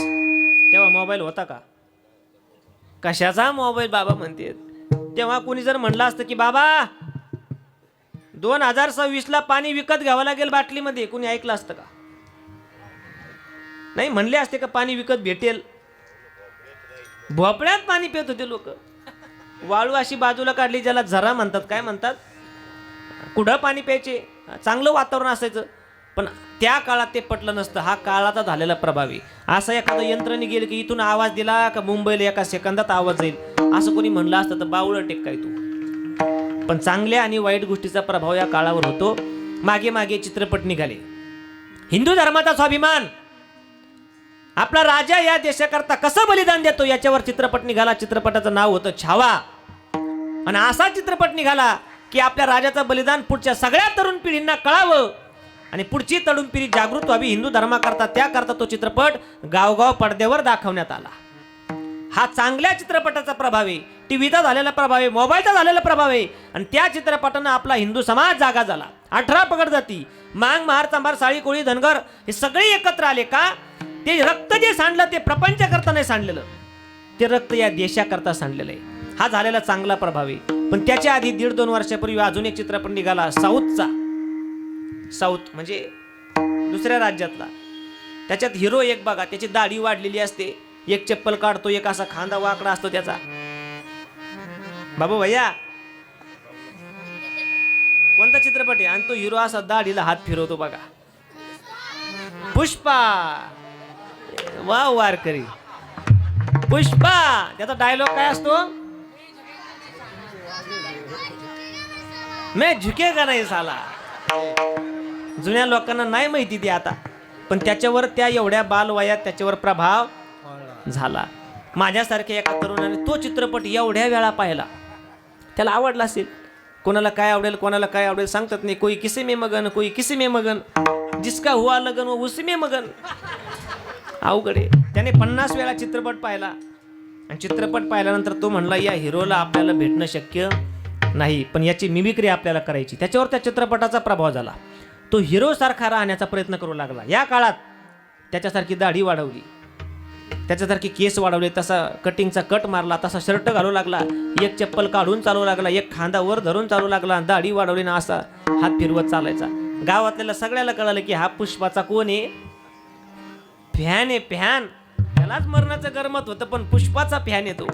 तेव्हा मोबाईल होता का? कशाचा मोबाईल बाबा म्हणते. तेव्हा कोणी जर म्हणलं असतं की बाबा 2026 ला पाणी विकत घ्यावं लागेल बाटलीमध्ये, कोणी ऐकलं असतं का? नाही. म्हणले असते का पाणी विकत भेटेल? भोपळ्यात पाणी पित होते लोक. वाळू अशी बाजूला काढली, ज्याला झरा म्हणतात. काय म्हणतात? कुठं पाणी प्यायचे, चांगलं वातावरण असायचं. पण त्या काळात ते पटलं नसतं. हा काळाचा झालेला प्रभावी. असं एखादं यंत्रणी गेलं की इथून आवाज दिला का मुंबईला एका सेकंदात आवाज जाईल, असं कोणी म्हणलं असतं तर बावळं टेक काय तू. पण चांगल्या आणि वाईट गोष्टीचा प्रभाव या काळावर होतो. मागे मागे चित्रपट निघाले. हिंदू धर्माचा स्वाभिमान, आपला राजा या देशाकरता कसं बलिदान देतो याच्यावर चित्रपट निघाला. चित्रपटाचं नाव होतं छावा. आणि असा चित्रपट निघाला की आपल्या राजाचं बलिदान पुढच्या सगळ्या तरुण पिढींना कळावं आणि पुढची तरुण पिढी जागृत व्हावी हिंदू धर्माकरता. त्याकरता तो चित्रपट गावगाव पडद्यावर दाखवण्यात आला. हा चांगल्या चित्रपटाचा प्रभाव आहे. टीव्हीचा झालेला प्रभाव आहे, मोबाईलचा झालेला प्रभाव आहे. आणि त्या चित्रपटानं आपला हिंदू समाज जागा झाला. 18 पगड जाती, मांग, महार, चांभार, साळी, कोळी, धनगर हे सगळे एकत्र आले. का? ते रक्त जे सांडलं ते प्रपंचाकरता नाही सांडलेलं, ते रक्त या देशाकरता सांडलेलं आहे. हा झालेला चांगला प्रभाव आहे. पण त्याच्या आधी 1.5-2 वर्षापूर्वी अजून एक चित्रपट निघाला साऊथचा. साऊथ म्हणजे दुसऱ्या राज्यातला. त्याच्यात हिरो एक बघा, त्याची दाढी वाढलेली असते, एक चप्पल काढतो, एक असा खांदा वाकडा असतो त्याचा. बाबू भैया कोणता चित्रपट आहे? आणि तो हिरो असा दाढीला हात फिरवतो बघा. पुष्पा. वा वारकरी. पुष्पा. त्याचा डायलॉग काय असतो? मैं झुकेगा नाही साला. जुन्या लोकांना नाही माहिती ती आता. पण त्याच्यावर त्या एवढ्या बालवयात त्याच्यावर प्रभाव वाढला. झाला. माझ्यासारख्या एका तरुणाने तो चित्रपट एवढ्या वेळा पाहिला, त्याला आवडला असेल. कोणाला काय आवडेल कोणाला काय आवडेल सांगतात नाही. कोई किसी में मगन, कोई किसी में मगन, जिसका हुआ लगन वो उसी में मगन. अवघड आहे. त्याने 50 वेळा चित्रपट पाहिला आणि चित्रपट पाहिल्यानंतर तो म्हणला या हिरोला आपल्याला भेटणं शक्य नाही, पण याची मिमिक्री आपल्याला करायची. त्याच्यावर त्या चित्रपटाचा प्रभाव झाला. तो हिरो सारखा राहण्याचा प्रयत्न करू लागला. या काळात त्याच्यासारखी दाढी वाढवली, त्याच्यासारखी केस वाढवले, तसा कटिंगचा कट मारला, तसा शर्ट घालू लागला, एक चप्पल काढून चालू लागला, एक खांदा वर धरून चालू लागला, दाढी वाढवली ना असा हात फिरवत चालायचा. गावातल्या सगळ्याला कळालं की हा पुष्पाचा कोण आहे, फॅन आहे. फॅन त्यालाच मरणाचं गरमत होतं, पण पुष्पाचा फॅन येतो.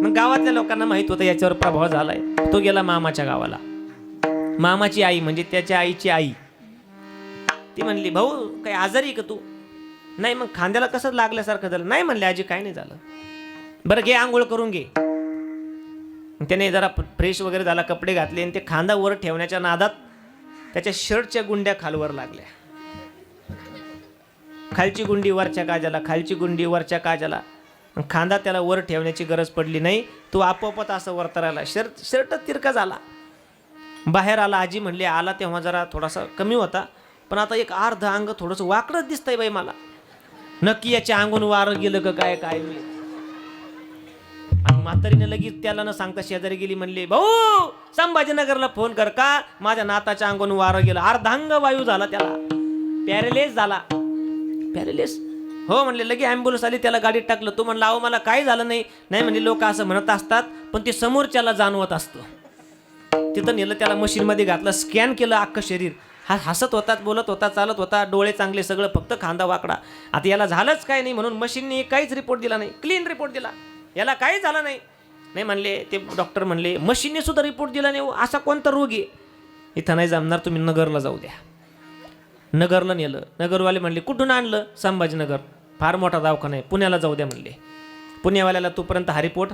मग गावातल्या लोकांना माहित होतं याच्यावर प्रभाव झालाय. तो गेला मामाच्या गावाला. मामाची आई म्हणजे त्याच्या आईची आई ती म्हणली भाऊ काही आजारी का तू? नाही. मग खांद्याला कसं लागल्यासारखं झालं? नाही म्हणले आजी काय नाही झालं. बरं घे आंघोळ करून घे. त्याने जरा फ्रेश वगैरे झाला, कपडे घातले आणि ते खांदा वर ठेवण्याच्या नादात त्याच्या शर्टच्या गुंड्या खालवर लागल्या. खालची गुंडी वरच्या काजाला, खालची गुंडी वरच्या काजाला. खांदा त्याला वर ठेवण्याची गरज पडली नाही, तो आपोआपच असं वर तरायला. शर्ट तिरका झाला. बाहेर आला. आजी म्हणली आला तेव्हा जरा थोडासा कमी होता, पण आता एक अर्ध अंग थोडंसं वाकडंच दिसतंय बाई मला. नक्की याच्या अंगून वारं गेलं का काय काय मी. आणि म्हातारीने लगेच त्याला न सांगता शेजारी गेली, म्हणली भाऊ संभाजीनगरला फोन कर का माझ्या नाताच्या अंगून वारं गेलं. अर्धांग वायू झाला त्याला, पॅरेलेस झाला. पॅरेलेस हो म्हणले. लगे ॲम्ब्युलन्स आली, त्याला गाडीत टाकलं. तो म्हणला अहो मला काय झालं नाही. नाही म्हणजे लोक असं म्हणत असतात, पण ते समोरच्याला जाणवत असतं. तिथं नेलं, त्याला मशीनमध्ये घातलं, स्कॅन केलं अख्खं शरीर. हा हसत होता, बोलत होता, चालत होता, डोळे चांगले सगळं, फक्त खांदा वाकडा. आता याला झालंच काय नाही म्हणून मशीनने काहीच रिपोर्ट दिला नाही, क्लीन रिपोर्ट दिला. याला काही झालं नाही. नाही म्हणले ते डॉक्टर म्हणले मशीनने सुद्धा रिपोर्ट दिला नाही. असा कोणता रोग आहे? इथं नाही जमणार, तुम्ही नगरला जाऊ द्या. नगरला नेलं. नगरवाले म्हणले कुठून आणलं? संभाजीनगर, फार मोठा दवाखाना आहे, पुण्याला जाऊ द्या म्हणले. पुण्यावाल्याला तोपर्यंत हा रिपोर्ट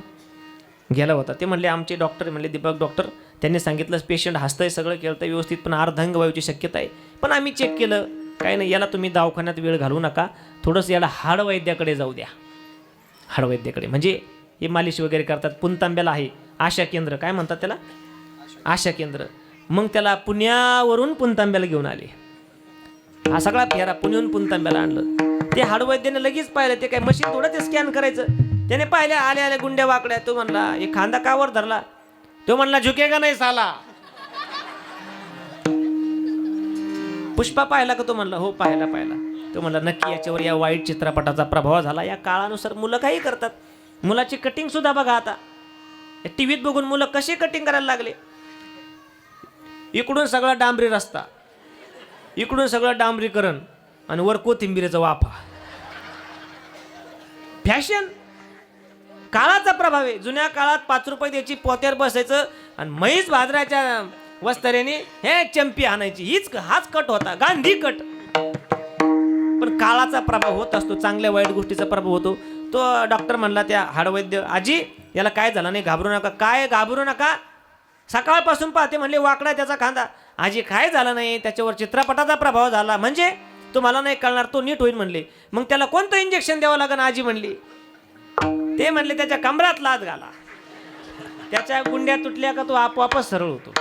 गेला होता. ते म्हणले आमचे डॉक्टर म्हणले दीपक डॉक्टर, त्यांनी सांगितलं पेशंट हसतंय, सगळं केलं तर व्यवस्थित, पण अर्धांग वायूची शक्यता आहे. पण आम्ही चेक केलं काय नाही, याला तुम्ही दवाखान्यात वेळ घालू नका, थोडंसं याला हाडवैद्याकडे जाऊ द्या. हाडवैद्याकडे म्हणजे हे मालिश वगैरे करतात. पुणतांब्याला आहे आशा केंद्र, काय म्हणतात त्याला, आशा केंद्र. मग त्याला पुण्यावरून पुणतांब्याला घेऊन आले. हा सगळा फेरा पुण्याहून पुणतांब्याला आणलं. ते हाडवैद्याने लगेच पाहिलं. ते काय मशीन थोडं ते स्कॅन करायचं. त्याने पाहिल्या आल्या आल्या गुंड्या वाकड्या. तो म्हणला हे खांदा का वर धरला? तो म्हणला झुकेगा नाही साला. पुष्पा पाहिला का? तो म्हणला हो पाहिला. तो म्हणला नक्की याच्यावर या वाईट चित्रपटाचा प्रभाव झाला. या काळानुसार मुलं काही करतात. मुलाची कटिंग सुद्धा बघा आता, टीव्हीत बघून मुलं कसे कटिंग करायला लागले. इकडून सगळा डांबरी रस्ता, इकडून सगळं डांबरीकरण आणि वर कोथिंबीरीचा वाफा. फॅशन काळाचा प्रभाव आहे. जुन्या काळात 5 रुपये द्यायची, पोत्यावर बसायचं आणि म्हैस बाजराच्या वस्त्रेने हे चंपी आणायची. हाच कट होता, गांधी कट. पण काळाचा प्रभाव होत असतो, चांगल्या वाईट गोष्टीचा प्रभाव होतो. तो डॉक्टर म्हणला त्या हाडवैद्य आजी याला काय झालं नाही, घाबरू नका. काय घाबरू नका, सकाळपासून पाहते म्हणले वाकडा त्याचा खांदा. आजी काय झालं नाही, त्याच्यावर चित्रपटाचा प्रभाव झाला. म्हणजे तुम्हाला नाही कळणार, तो नीट होईल म्हणले. मग त्याला कोणतं इंजेक्शन द्यावं लागेल आजी म्हणली. ते म्हणले त्याच्या कमरात लात घाला, त्याच्या गुंड्या तुटल्या का तो आपोआपच सरळ होतो.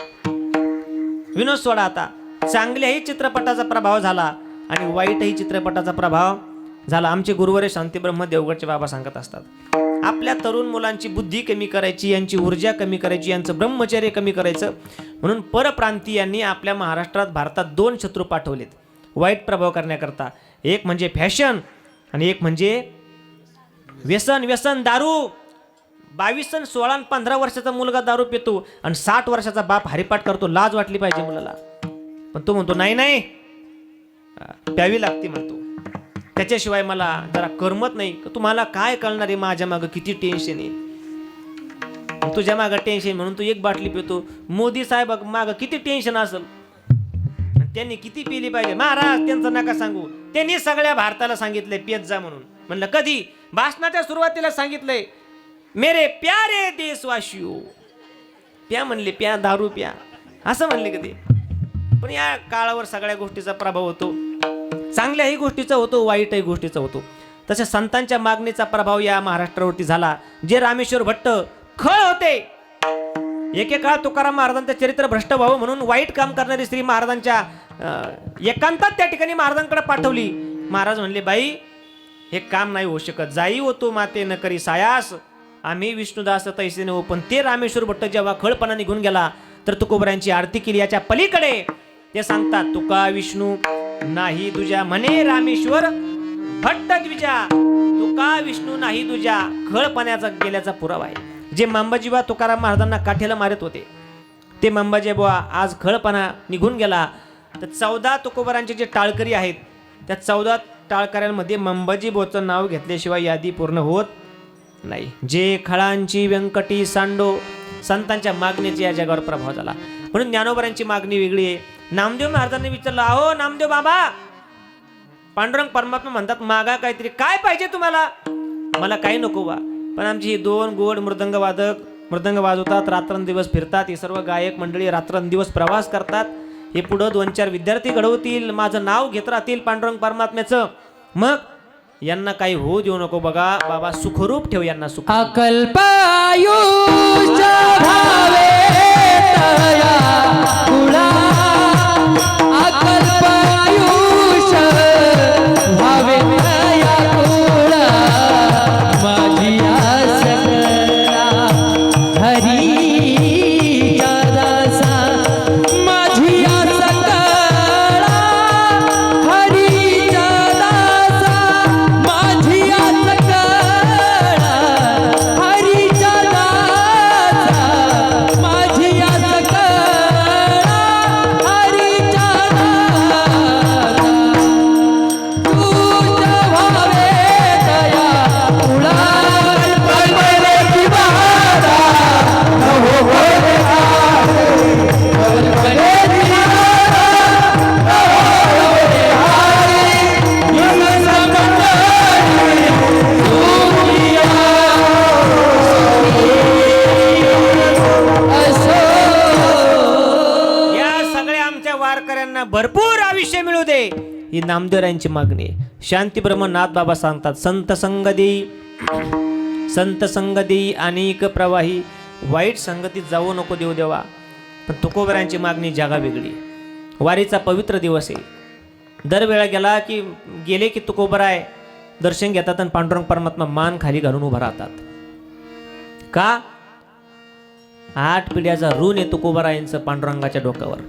विनोद सोडा आता. चांगल्याही चित्रपटाचा प्रभाव झाला आणि वाईटही चित्रपटाचा प्रभाव झाला. आमचे गुरुवारे शांतीब्रह्म देवगडचे बाबा सांगत असतात, आपल्या तरुण मुलांची बुद्धी कमी करायची, यांची ऊर्जा कमी करायची, यांचं ब्रह्मचर्य कमी करायचं म्हणून परप्रांतीयांनी आपल्या महाराष्ट्रात भारतात 2 शत्रू पाठवलेत वाईट प्रभाव करण्याकरता. एक म्हणजे फॅशन आणि एक म्हणजे व्यसन दारू. 22 आणि 16 आणि 15 वर्षाचा मुलगा दारू पितो आणि 60 वर्षाचा बाप हरिपाठ करतो. लाज वाटली पाहिजे मुलाला. पण तो म्हणतो नाही प्यावी लागते म्हणतो, त्याच्याशिवाय मला जरा करमत नाही. तुम्हाला काय कळणार आहे माझ्या मागं किती टेन्शन आहे. तुझ्या मागं टेन्शन म्हणून तू 1 बाटली पितो. मोदी साहेब मागं किती टेन्शन असेल, त्यांनी किती पिली पाहिजे. महाराज त्यांचं नका सांगू, त्यांनी सगळ्या भारताला सांगितलंय पेत जा म्हणून. म्हणलं कधी? भाषणाच्या सुरुवातीला सांगितलंय, मेरे प्यारे देशवासियो प्या म्हणले, प्या दारू प्या असं म्हणले कधी. पण या काळावर सगळ्या गोष्टीचा प्रभाव होतो. चांगल्याही गोष्टीचा होतो, वाईटही गोष्टीचा होतो. तसे संतांच्या मागणीचा प्रभाव या महाराष्ट्रावरती झाला. जे रामेश्वर भट्ट खळ होते, एकेकाळ तुकाराम महाराजांचं चरित्र भ्रष्ट व्हावं म्हणून वाईट काम करणारी स्त्री महाराजांच्या एकांतात त्या ठिकाणी महाराजांकडे पाठवली. महाराज म्हणले, बाई हे काम नाही होऊ शकत. जाई होतो माते न करी सायास, आम्ही विष्णुदास तैसे नव्ह. पण ते रामेश्वर भट्ट जेव्हा खळपणा निघून गेला तर तुकोबरायांची आरती केली. याच्या पलीकडे ते सांगतात, तुका विष्णू नाही तुझ्या म्हणे रामेश्वर भट्ट द्विजा, तुका विष्णू नाही तुझ्या खळपणाचा गेल्याचा पुरावा आहे. जे मांबाजीबा तुकाराम महाराजांना काठीला मारत होते ते मांबाजीबा आज खळपणा निघून गेला. तर 14 तुकोबरांचे जे टाळकरी आहेत त्या 14 टाळकऱ्यांमध्ये मंबाजीबोचं नाव घेतल्याशिवाय यादी पूर्ण होत नाही. जे खळांची व्यंकटी सांडो संतांच्या मागणीचा या जगावर प्रभाव झाला. म्हणून ज्ञानोबरांची मागणी वेगळी आहे. नामदेव महाराजांनी विचारलं, अहो नामदेव बाबा, पांडुरंग परमात्मा म्हणतात मागा काहीतरी, काय पाहिजे तुम्हाला? मला काही नको बा, पण आमची ही 2 गोड मृदंग वादक मृदंग वाजवतात, रात्रंदिवस फिरतात, ही सर्व गायक मंडळी रात्रंदिवस प्रवास करतात, हे पुढं 2-4 विद्यार्थी घडवतील, माझं नाव घेत राहतील पांडुरंग परमात्म्याचं, मग यांना काही होऊ देऊ नको बघा बाबा, सुखरूप ठेव यांना सुख. अकल्पायुष भावे तया कुळा, अकल्पायुष भावे तया कुळा, माझी आस करा हरीच्या दासा, माझी आस करा हरीच्या दासा, माझी आस करा हरीच्या दासा, माझी आस करा हरीच्या दासा, तुझ्या भावे दया कुळा, कल्पनेची बहारा हो हो रे हारे, कल्पनेची बहारा हो रे हारे, यमन मंडळी दुनिया असो. या सगळ्या आमच्या वारकऱ्यांना भरपूर आयुष्य मिळू दे, ही नामदेवरायांची मागणी आहे. शांती ब्रह्मनाथ बाबा सांगतात, संत संग देई, संत संग देई अनेक प्रवाही, वाईट संगतीत जाऊ नको देव देवा. पण तुकोबरायांची मागणी जागा वेगळी आहे. वारीचा पवित्र दिवस आहे. दरवेळा गेले की तुकोबराय दर्शन घेतात आणि पांडुरंग परमात्मा मान खाली घालून उभा राहतात. का? 8 पिढ्याचा ऋण आहे तुकोबरायांचं पांडुरंगाच्या डोक्यावर.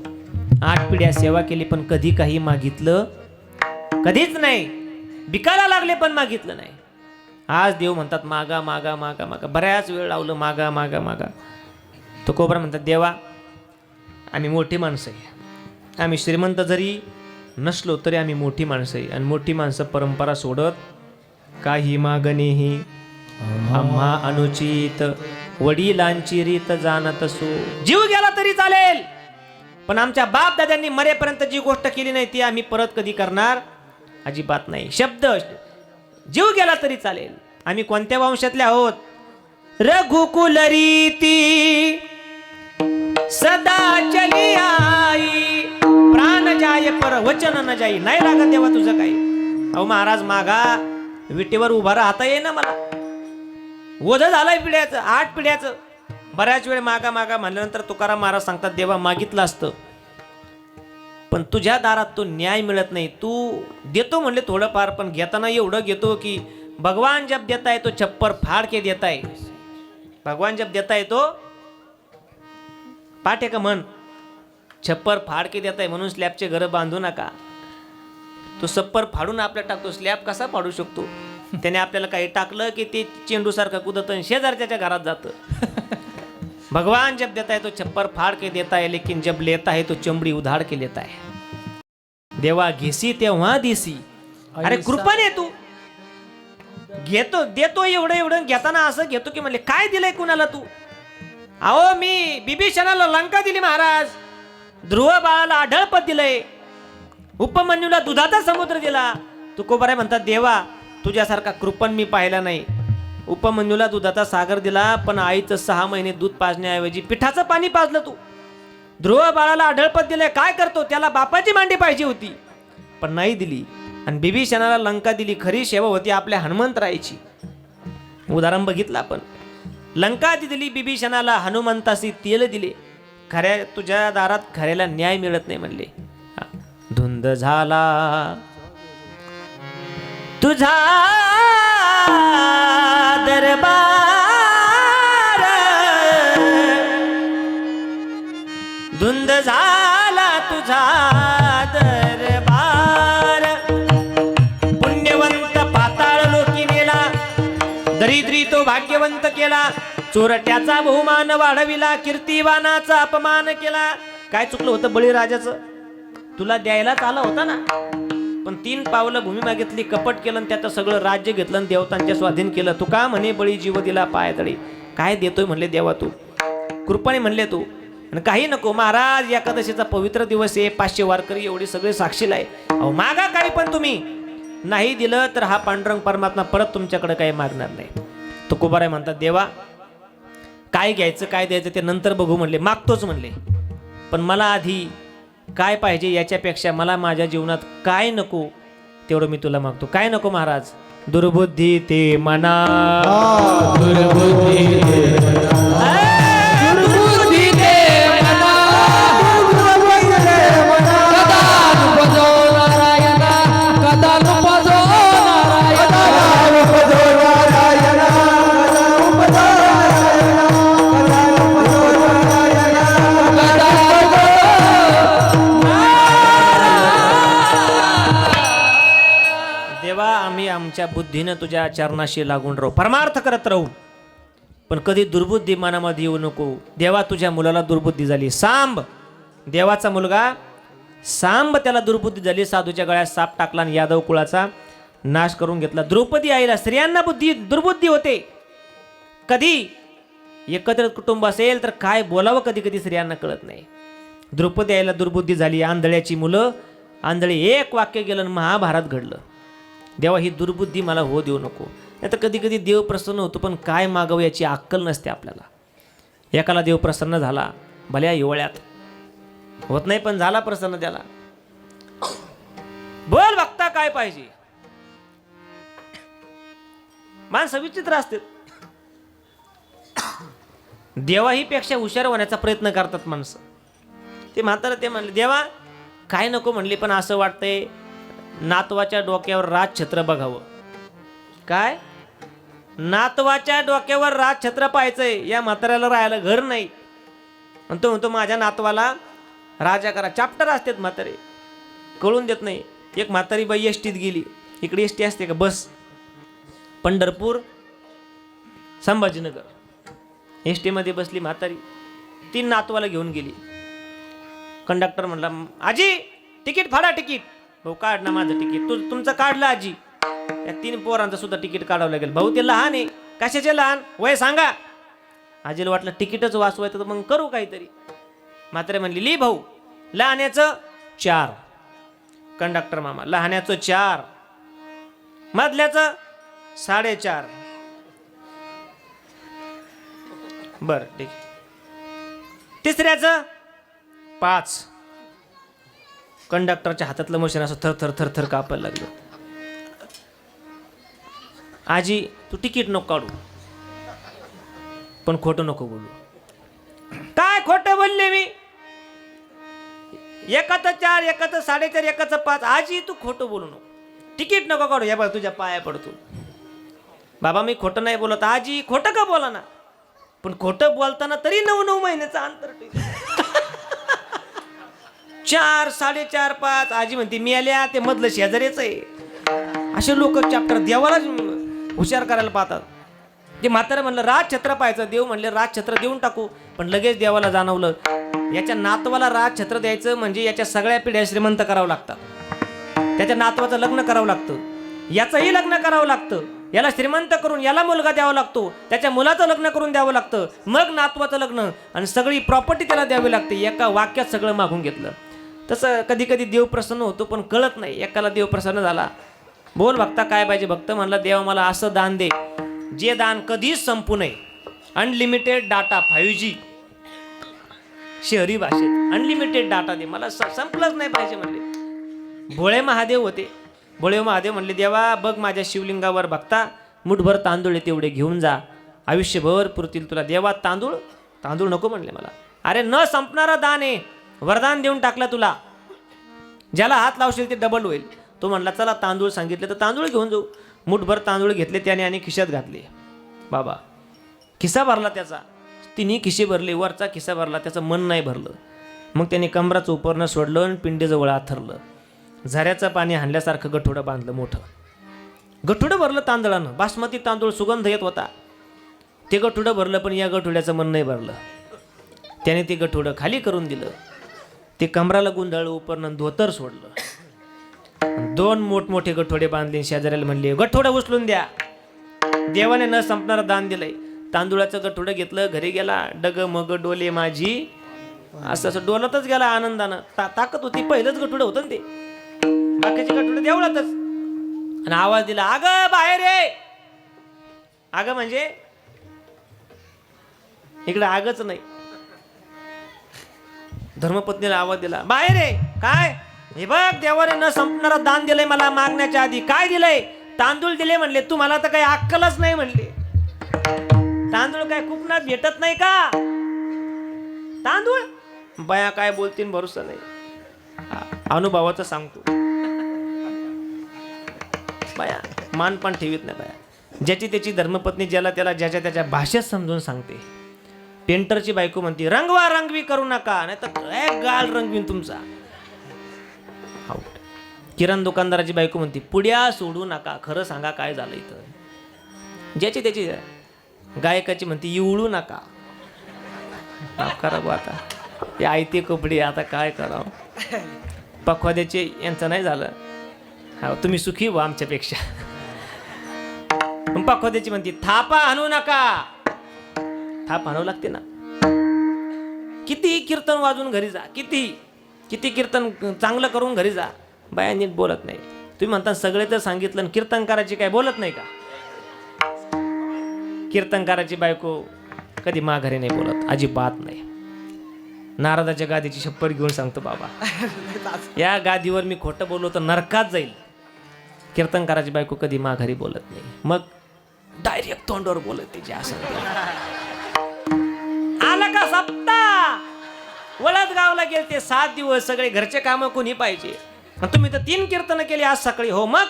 8 पिढ्या सेवा केली पण कधी काही मागितलं कधीच नाही. बिकायला लागले पण मागितलं नाही. आज देव म्हणतात मागा मागा मागा मागा. बऱ्याच वेळ लावलं मागा मागा मागा. तुकोबरा म्हणतात, देवा आम्ही मोठी माणसं आहे, आम्ही श्रीमंत जरी नसलो तरी आम्ही मोठी माणसं आहे, आणि मोठी माणसं परंपरा सोडत काही मागणेही आम्हा अनुचित, वडिलांची रीत जाणत असो. जीव गेला तरी चालेल, पण आमच्या बाप दाद्यांनी मरेपर्यंत जी गोष्ट केली नाही ती आम्ही परत कधी करणार अजिबात नाही. शब्द जीव गेला तरी चालेल. आम्ही कोणत्या वंशातले आहोत? रघुकुल रीती सदा चली आई, प्राण जाय पर वचन न जाई. नाही लागत देवा तुझं काही. अहो महाराज मागा, विटेवर उभा राहता येईना मला. ओझ झालंय पिढ्याचं, 8 पिढ्याचं. बऱ्याच वेळ मागा मागा म्हणल्यानंतर तुकाराम महाराज सांगतात, देवा मागितलं असतं पण तुझ्या दारात तो न्याय मिळत नाही. तू देतो म्हणले थोडंफार, पण घेताना एवढं घेतो की भगवान जब देता है तो छप्पर फाड़ के देता है. भगवान जब देता है तो पाठे का मन छप्पर फाड़ के देता है. म्हणून स्लॅबचे घर बांधू नका. तो छप्पर फाडून आपल्याला टाकतो. स्लॅब कसा फाडू शकतो? त्याने आपल्याला काही टाकलं की ते चेंडू सारखं कुदत शेजारच्या घरात जातं. भगवान जब देता है तो छप्पर फाड़ के देता है, लेकिन जब लेता है तो चमड़ी उधाड़ के लेता है. देवा घेसी तेव्हा देसी. अरे कृपाने तू घेतो देतो एवढं एवढं, घेताना असं घेतो की म्हणले काय दिलंय कुणाला तू? अहो मी बिभीषणाला लंका दिली महाराज, ध्रुव बाळाला आढळपद दिलंय, उपमन्यूला दुधाचा समुद्र दिला. तुकोबाराय म्हणतात, देवा तुझ्यासारखा कृपण मी पाहिला नाही. उपमन्यूला दुधाचा सागर दिला, पण आईचं 6 महिने दूध पाजण्याऐवजी पिठाचं पाणी पाजलं तू. ध्रुव बाळाला आढळपद दिलंय, काय करतो? त्याला बापाची मांडी पाहिजे होती पण नाही दिली. आणि बिभीषणाला लंका दिली. खरी सेवा होती आपल्या हनुमंतरायाची. उदाहरण बघितलं आपण. लंका दिली बिभीषणाला, हनुमंतासी तेल दिले. खऱ्या तुझ्या दारात खऱ्याला न्याय मिळत नाही म्हणले. धुंद झाला तुझा दरबार, धुंद झाला तुझा दरबार. पुण्यवंत पाताळ लोकी नेला, दरिद्री तो भाग्यवंत केला. चोरट्याचा बहुमान वाढविला, कीर्तिवानाचा अपमान केला. काय चुकलं होतं बळीराजाचं? तुला द्यायलाच आला होता ना, पण 3 पावलं भूमी मागितली, कपट केलं आणि त्याचं सगळं राज्य घेतलं आणि देवतांच्या स्वाधीन केलं. तू का म्हणे बळी जीव दिला पायतळी. काय देतोय म्हणले देवा तू, कृपाने म्हणले तू. आणि काही नको महाराज, एकादशीचा पवित्र दिवस आहे, 500 वारकरी एवढी सगळे साक्षीला आहे. अहो मागा काही, पण तुम्ही नाही दिलं तर हा पांडुरंग परमात्मा परत तुमच्याकडे काही मागणार नाही. तुकोबाराय म्हणतात देवा काय घ्यायचं काय द्यायचं ते नंतर बघू म्हणले, मागतोच म्हणले, पण मला आधी काय पाहिजे याच्यापेक्षा मला माझ्या जीवनात काय नको तेवढं मी तुला मागतो. काय नको महाराज? दुर्बुद्धी ते मना, दुर्बुद्धी ते मना, कदा नुपजो नारायणा, कदा नुपजो नारायणा, देवा आम्ही आमच्या बुद्धीनं तुझ्या चरणाशी लागून राहू, परमार्थ करत राहू, पण कधी दुर्बुद्धी मनामध्ये येऊ नको. देवा तुझ्या मुलाला दुर्बुद्धी झाली. सांब देवाचा मुलगा सांब, त्याला दुर्बुद्धी झाली. साधूच्या गळ्यात साप टाकला आणि यादव कुळाचा नाश करून घेतला. द्रौपदी आईला स्त्रियांना दुर्बुद्धी होते. कधी एकत्र कुटुंब असेल तर काय बोलावं कधी कधी स्त्रियांना कळत नाही. द्रौपदी आईला दुर्बुद्धी झाली. आंधळ्याची मुलं, आंधळे एक वाक्य गेलं आणि महाभारत घडलं. देवा ही दुर्बुद्धी मला हो देऊ नको. नाही तर कधी कधी देव प्रसन्न होतो, पण काय मागावं याची अक्कल नसते आपल्याला. एकाला देव प्रसन्न झाला भल्या हिवाळ्यात, होत नाही पण झाला प्रसन्न त्याला. बोल बघता काय पाहिजे. माणसं विचित्र असते. देवाही पेक्षा हुशार होण्याचा प्रयत्न करतात माणसं. ते म्हातारा ते म्हणले देवा काय नको म्हणले, पण असं वाटतंय नातवाच्या डोक्यावर राजछत्र बघावं. काय? नातवाच्या डोक्यावर राजछत्र पाहायचंय. या म्हाताऱ्याला राहायला घर नाही, आणि तो म्हणतो माझ्या नातवाला राजा करा. चॅप्टर असतात म्हातारे, कळून देत नाही. एक म्हातारी बाई एसटीत गेली. इकडे एसटी असते का? बस पंढरपूर संभाजीनगर. एसटीमध्ये बसली म्हातारी, 3 नातवाला घेऊन गेली. कंडक्टर म्हणला आजी तिकीट फाडा. तिकीट भाऊ काढ ना माझं तिकीट. तुमचं काढलं आजी. या 3 पोरांचं सुद्धा तिकीट काढावं लागेल. भाऊ ते लहान आहे. कशाचे लहान? वय सांगा. आजीला वाटलं तिकीटच वाचवायचं तर मग करू काहीतरी. म्हातारे म्हणली ली भाऊ लहान्याचं 4. कंडक्टर मामा लहान्याचं 4, मधल्याचं 4.5. बर ठीक. तिसऱ्याचं 5. कंडक्टरच्या हातातलं मशीन असं थर थर थर थर कापायला लागलं. आजी तू तिकीट नको काढू, पण खोटं नको बोलू. काय खोटं बोलले मी? एकाचं 4, एकाचं 4.5, एकाचं 5. आजी तू खोटं बोलू नको, तिकीट नको काढू. या बघ तुझ्या पाया पडतो. बाबा मी खोटं नाही बोलत. आजी खोटं का बोला ना, पण खोटं बोलताना तरी 9 महिन्याचं अंतर ठेव. 4, 4.5, 5. आजी म्हणते मी आल्या ते मधलं शेजारीच आहे. असे लोक चॅप्टर देवाला हुशार करायला पाहतात. ते म्हातारं म्हणलं राजछत्र पाहायचं. देव म्हणले राजछत्र देऊन टाकू, पण लगेच देवाला जाणवलं याच्या नातवाला राजछत्र द्यायचं म्हणजे याच्या सगळ्या पिढ्या श्रीमंत करावं लागतात. त्याच्या नातवाचं लग्न करावं लागतं, याचंही लग्न करावं लागतं, याला श्रीमंत करून याला मुलगा द्यावा लागतो, त्याच्या मुलाचं लग्न करून द्यावं लागतं, मग नातवाचं लग्न आणि सगळी प्रॉपर्टी त्याला द्यावी लागते. एका वाक्यात सगळं मागून घेतलं. तसं कधी कधी देव प्रसन्न होतो, पण कळत नाही. एकाला देव प्रसन्न झाला. बोल भक्ता काय पाहिजे? भक्त म्हणला देवा मला असं दान दे जे दान कधीच संपू नये. अनलिमिटेड डाटा 5G शहरी भाषेत अनलिमिटेड डाटा दे मला, संपलंच नाही पाहिजे म्हणले. भोळे महादेव होते. भोळे महादेव म्हणले देवा बघ माझ्या शिवलिंगावर बघता मुठभर तांदूळ आहे तेवढे घेऊन जा, आयुष्यभर पुरतील तुला. देवा तांदूळ तांदूळ नको म्हणले मला. अरे न संपणारा दान आहे, वरदान देऊन टाकलं तुला, ज्याला हात लावशील ते डबल होईल. तो म्हणला चला तांदूळ सांगितले तर तांदूळ घेऊन जाऊ. मुठभर तांदूळ घेतले त्याने आणि खिशात घातले. बाबा खिसा भरला त्याचा, तिन्ही खिसे भरले, वरचा खिसा भरला, त्याचं मन नाही भरलं. मग त्याने कमराचं उपरणं सोडलं आणि पिंडीजवळ आथरलं. झऱ्याचं पाणी हाणल्यासारखं गठोडं बांधलं मोठं. गठोडं भरलं तांदळानं, बासमती तांदूळ सुगंध येत होता. ते गठोडं भरलं पण या गठोड्याचं मन नाही भरलं. त्याने ते गठोडं खाली करून दिलं. ते कमराला गुंडाळलं, उपरणं धोतर सोडलं. 2 मोठमोठे गठोडे बांधले. शेजाऱ्याला म्हणले गठोडं उचलून द्या. देवाने न संपणारं दान दिलंय. तांदूळाचं गठोडं घेतलं, घरी गेला. डग मग डोले माझी, असं असं डोलतच गेला आनंदानं. ताकद होती, पहिलंच गठोडं होतं ना ते, बाकीचे गठोडे देवळातच. आणि आवाज दिला अगं बाहेर ये. अगं म्हणजे इकडे आगच नाही. धर्मपत्नीला आवाज दिला बाहेर ये. काय? हे बघ देवाने न संपणारं दान दिलंय मला मागण्याच्या आधी. काय दिलंय? तांदूळ दिले म्हणले. तू मला तर काही अक्कलच नाही म्हणले. तांदूळ काय कुपनात भेटत नाही का? तांदूळ बाया काय बोलतील भरोसा नाही. अनुभवाचं सांगतो. बाया मान पण ठेवीत नाही. बाया ज्याची त्याची धर्मपत्नी ज्याला त्याला ज्याच्या त्याच्या भाषेत समजून सांगते. पेंटरची बायको म्हणते रंगवा रंगवी करू नका, नाही तर गाल रंगवीन तुमचा. किराणा दुकानदाराची बायको म्हणते पुड्या सोडू नका, खरं सांगा काय झालं इथं. ज्याची त्याची. गायकाची म्हणते इवळू नका. करा गो आता ते आयते कपडे, आता काय करावं. पखवाद्याचे यांचं नाही झालं. हा तुम्ही सुखी व्हा आमच्यापेक्षा. पखवाद्याची म्हणते थापा आणू नका. थाप आणावं लागते ना. किती कीर्तन वाजून घरी जा, किती कीर्तन चांगलं करून घरी जा, बाया नीट बोलत नाही. तुम्ही म्हणता सगळे तर सांगितलं आणि कीर्तनकाराची काय बोलत नाही का? कीर्तनकाराची बायको कधी माघारी नाही बोलत, अजिबात नाही. नारदाच्या गादीची शपथ घेऊन सांगतो बाबा, या गादीवर मी खोटं बोललो तर नरकात जाईल. कीर्तनकाराची बायको कधी माघारी बोलत नाही. मग डायरेक्ट तोंडावर बोलत तिची. असं आला का सप्ताह, वळत गावला गेले ते 7 दिवस, सगळे घरचे कामं कोणी पाहिजे. तुम्ही तर 3 कीर्तन केली आज सकाळी. हो मग,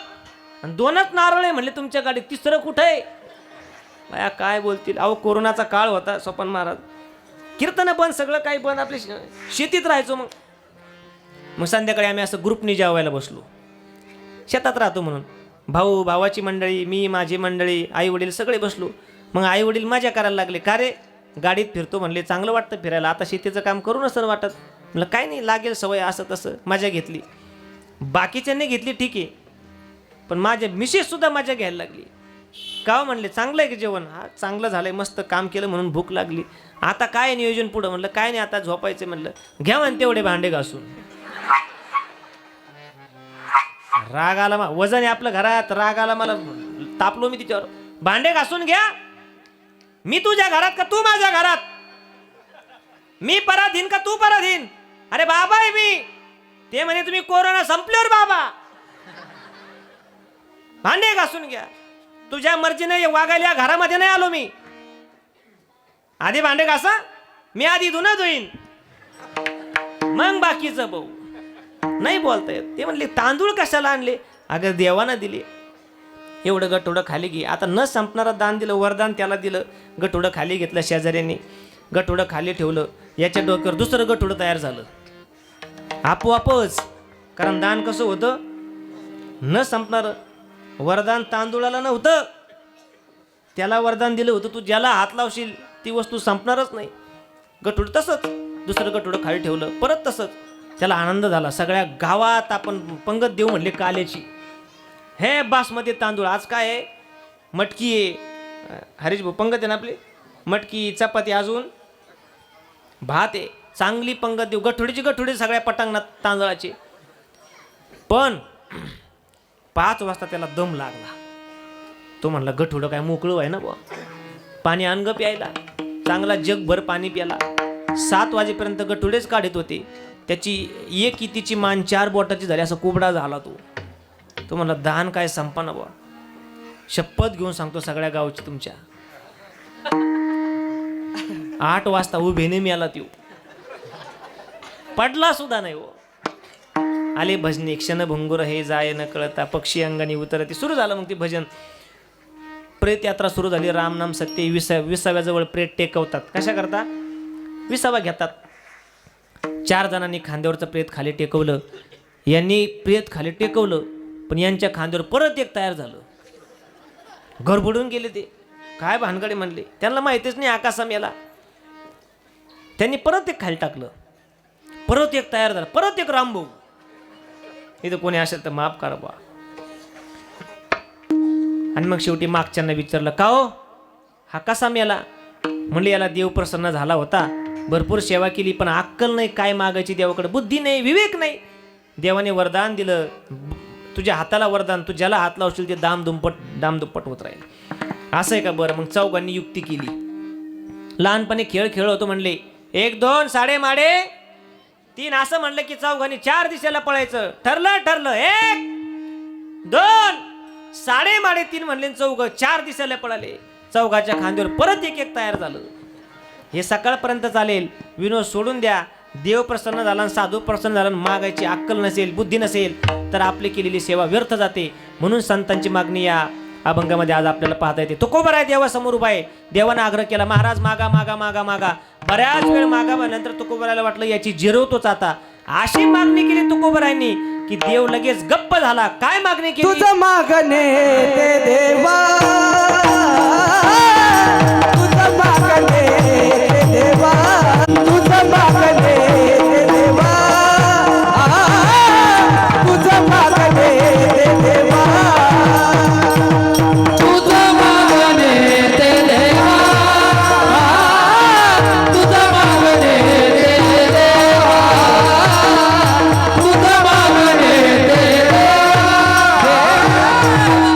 आणि 2च नारळ म्हणले तुमच्या गाडीत, तिसरं कुठं आहे? बाया काय बोलतील. अहो कोरोनाचा काळ होता सोपान महाराज, कीर्तन बंद, सगळं काही बंद, आपली शेतीत राहायचो. मग संध्याकाळी आम्ही असं ग्रुपनी जेवायला बसलो. शेतात राहतो म्हणून भाऊ भावाची मंडळी, मी माझी मंडळी, आई वडील सगळे बसलो. मग आई वडील मजा करायला लागले. का रे गाडीत फिरतो म्हणले, चांगलं वाटतं फिरायला, आता शेतीचं काम करू नसतं वाटत. म्हणलं काय नाही, लागेल सवय, असं तसं मजा घेतली. बाकीच्यांनी घेतली ठीक आहे, पण माझ्या मिसेस सुद्धा मजा घ्यायला लागली. का म्हणले चांगलं आहे की जेवण? हा चांगलं झालंय, मस्त काम केलं म्हणून भूक लागली. आता काय नियोजन पुढं? म्हणलं काय नाही, आता झोपायचं. म्हणलं घ्या म्हण तेवढे भांडे घासून. राग आला, वजन आहे आपलं घरात, राग आला मला, तापलो मी तिच्यावर. भांडे घासून घ्या. मी तुझ्या घरात का तू माझ्या घरात? मी पराधीन का तू पराधीन? अरे बाबा आहे मी. ते म्हणे तुम्ही कोरोना संपल्यावर बाबा. भांडे घासून घ्या. तुझ्या मर्जीने वागायला घरामध्ये नाही आलो मी. आधी भांडे घासा, मी आधी धुणं धुईन, मग बाकीचं भाऊ. नाही बोलता येत. ते म्हणले तांदूळ कशाला आणले? अगं देवानं दिले. एवढं गठोडं खाली घे. आता न संपणारं दान दिलं, वरदान त्याला दिलं. गठोडं खाली घेतलं शेजाऱ्यांनी, गठोडं खाली ठेवलं. याच्या डोक्यावर दुसरं गठोडं तयार झालं आपोआपच. कारण दान कसं होतं? न संपणारं. वरदान तांदूळाला नव्हतं, त्याला वरदान दिलं होतं तू ज्याला हात लावशील ती वस्तू संपणारच नाही. गठोडं तसंच, दुसरं गठोडं खाली ठेवलं, परत तसंच. त्याला आनंद झाला. सगळ्या गावात आपण पंगत देऊ म्हणले काल्याची. हे बासमती तांदूळ, आज काय आहे? मटकी आहे. हरीश भाऊ पंगत आहे ना आपली, मटकी चपाती अजून भात आहे. चांगली पंगत देऊ. गठोडीची गठोडी सगळ्या पटांगणात तांदळाची. पण 5 वाजता त्याला दम लागला. तो म्हणला गठोडं काय मोकळं आहे ना बुवा, पाणी आणगं प्यायला. चांगला जगभर पाणी प्याला. 7 वाजेपर्यंत गठोडेच काढत होते. त्याची एक इतीची मान 4 बोटाची झाली, असा कोबडा झाला तो. तो म्हणला दान काय संपना बुवा, शपथ घेऊन सांगतो सगळ्या गावची तुमच्या. 8 वाजता उभेने मी आला, त्यो पडला सुद्धा नाही हो. आले भजनी, क्षणभंगुर हे जाय न कळता, पक्षी अंगणी उतरते. सुरू झालं मग ते भजन. प्रेत यात्रा सुरू झाली. रामनाम सत्य 20व्या जवळ प्रेत टेकवतात. कशा करता? 20वा घेतात. 4 जणांनी खांद्यावरचं प्रेत खाली टेकवलं. यांनी प्रेत खाली टेकवलं, पण यांच्या खांद्यावर परत एक तयार झालं. गडबडून गेले ते, काय भानगडे म्हणले. त्यांना माहितीच नाही आकाशा मेला. त्यांनी परत एक खाली टाकलं, परत एक तयार झाला, परत एक रामभाऊ. इथं कोणी असेल तर माफ करा बा. आणि मग शेवटी मागच्यांना विचारलं, का हो हा कसा मेला? म्हणले याला देव प्रसन्न झाला होता, भरपूर सेवा केली, पण अक्कल नाही काय मागायची देवाकडे, बुद्धी नाही, विवेक नाही. देवाने वरदान दिलं, तुझ्या हाताला वरदान, तू ज्याला हात लावशील ते दामदुप्पट होत राहील. असं आहे का? बरं. मग चौघांनी युक्ती केली. लहानपणी खेळ खेळ होतो म्हणले, 1 2 साडे माडे 3 असं म्हणलं की चौघांनी 4 दिशेला पळायचं. ठरलं 1 2 साडे माडे 3 म्हणले, चौघ 4 दिशेला पळाले. चौघाच्या खांद्यावर परत एक तयार झालं. हे सकाळपर्यंत चालेल, विनोद सोडून द्या. देव प्रसन्न झाला, साधू प्रसन्न झाला, मागायची अक्कल नसेल, बुद्धी नसेल तर आपली केलेली सेवा व्यर्थ जाते. म्हणून संतांची मागणी या अभंगामध्ये आज आपल्याला पाहता येते. तुकोबराय देवासमोर उभा आहे. देवानं आग्रह केला, महाराज मागा मागा मागा मागा. बऱ्याच वेळ मागा, नंतर तुकोबरायला वाटलं याची जिरवतोच आता. अशी मागणी केली तुकोबरायांनी की देव लगेच गप्प झाला. काय मागणी केली? तुझं मागणे ते देवा, तुझं मागणे ते देवा, तुझं मागणे ते देवा, तुझं मागणे ते देवा, तुझं मागणे ते देवा, तुझं मागणे ते देवा, तुझं मागणे ते देवा,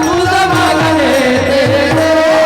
तुझं मागणे ते देवा.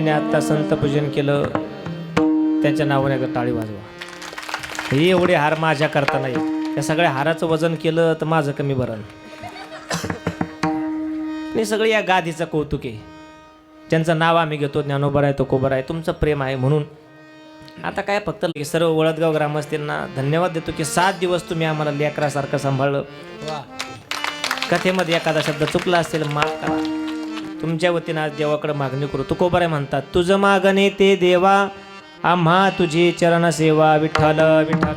ज्यांनी आत्ता संत पूजन केलं त्यांच्या नावाने एकदा टाळी वाजवा. हे एवढे हार माझ्या करता नाही. या सगळ्या हाराचं वजन केलं तर माझं कमी बरं. आणि सगळे या गादीचं कौतुक आहे. ज्यांचं नाव आम्ही घेतो, ज्ञानोबा आहे, तुकोबा आहे, तुमचं प्रेम आहे म्हणून. आता काय फक्त सर्व वळदगाव ग्रामस्थांना धन्यवाद देतो की 7 दिवस तुम्ही आम्हाला लेकरासारखं सांभाळलं. वा. कथेमध्ये एखादा शब्द चुकला असेल माफ करा. तुमच्या वतीनं आज देवाकडे मागणी करू. तुकोबाराय म्हणतात, तुझं मागणे ते देवा, आम्हा तुझी चरण सेवा. विठ्ठल विठ्ठल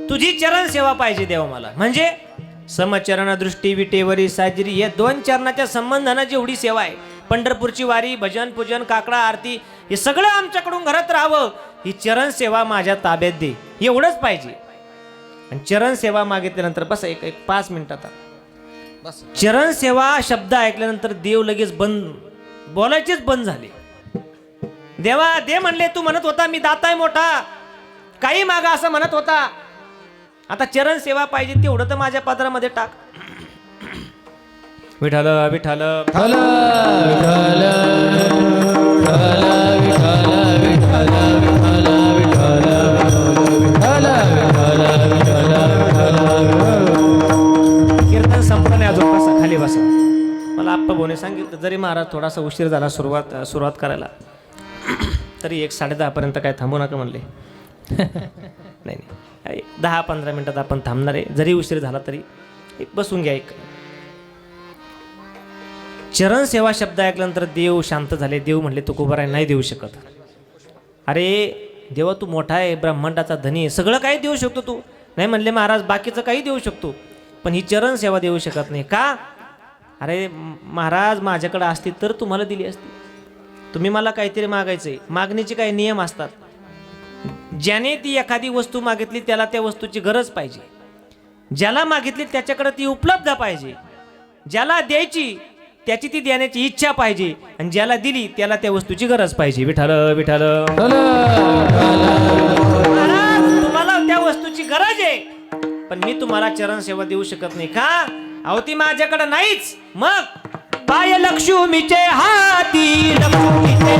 तुझी चरण सेवा पाहिजे देवा मला. म्हणजे समचरण दृष्टी विटेवरी साजरी या 2 चरणाच्या संबंधानं जेवढी सेवा आहे, पंढरपूरची वारी, भजन पूजन, काकडा आरती, हे सगळं आमच्याकडून घरात राहावं. ही चरण सेवा माझ्या ताब्यात दे, एवढंच पाहिजे. आणि चरण सेवा मागितल्यानंतर बस एक 5 मिनिटात बस. चरण सेवा शब्द ऐकल्यानंतर देव लगेच बंद, बोलायचेच बंद झाले. देवा दे म्हणले, तू म्हणत होता मी दाताय मोठा, काही मागा असं म्हणत होता. आता चरण सेवा पाहिजे तेवढं तर माझ्या पात्रामध्ये टाक. विठ्ठल विठ्ठल कीर्तन संपलं अजून. बसा खाली बसा. मला आप्पा भाऊने सांगितलं जरी महाराज थोडासा उशीर झाला सुरुवात करायला तरी 1:10 पर्यंत काय थांबू नका म्हणले. नाही 10-15 मिनिटात आपण थांबणार आहे. जरी उशीर झाला तरी बसून घ्या. एक चरण सेवा शब्द ऐकल्यानंतर देव शांत झाले. देव म्हणले तुकोबाराय नाही देऊ शकत. अरे देवा तू मोठा आहे, ब्रह्मांडाचा धनी आहे, सगळं काही देऊ शकतो तू. नाही म्हणले महाराज बाकीचं काही देऊ शकतो पण ही चरण सेवा देऊ शकत नाही. का? अरे महाराज माझ्याकडे असती तर तुम्हाला दिली असती. तुम्ही मला काहीतरी मागायचंय, मागणीचे काही नियम असतात. ज्याने ती एखादी वस्तू मागितली त्याला त्या वस्तूची गरज पाहिजे. ज्याला मागितली त्याच्याकडे ती उपलब्ध पाहिजे. ज्याला द्यायची त्याची ती देण्याची इच्छा पाहिजे. आणि ज्याला दिली त्याला त्या वस्तूची गरज पाहिजे. विठ्ठल विठ्ठल महाराज तुम्हाला त्या वस्तूची गरज आहे पण मी तुम्हाला चरण सेवा देऊ शकत नाही. का? अहो ती माझ्याकडे नाहीच. मग पाय लक्ष्मीचे हाती, लक्ष्मीचे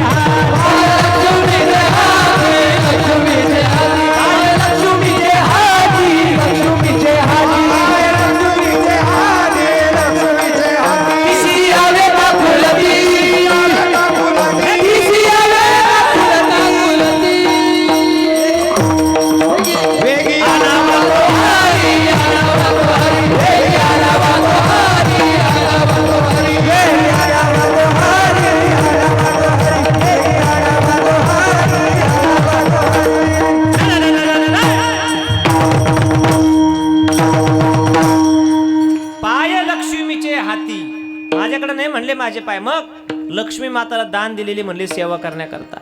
माझ्याकडे नाही म्हणले माझे पाय. मग लक्ष्मी माताला दान दिलेली म्हणले सेवा करण्याकरता.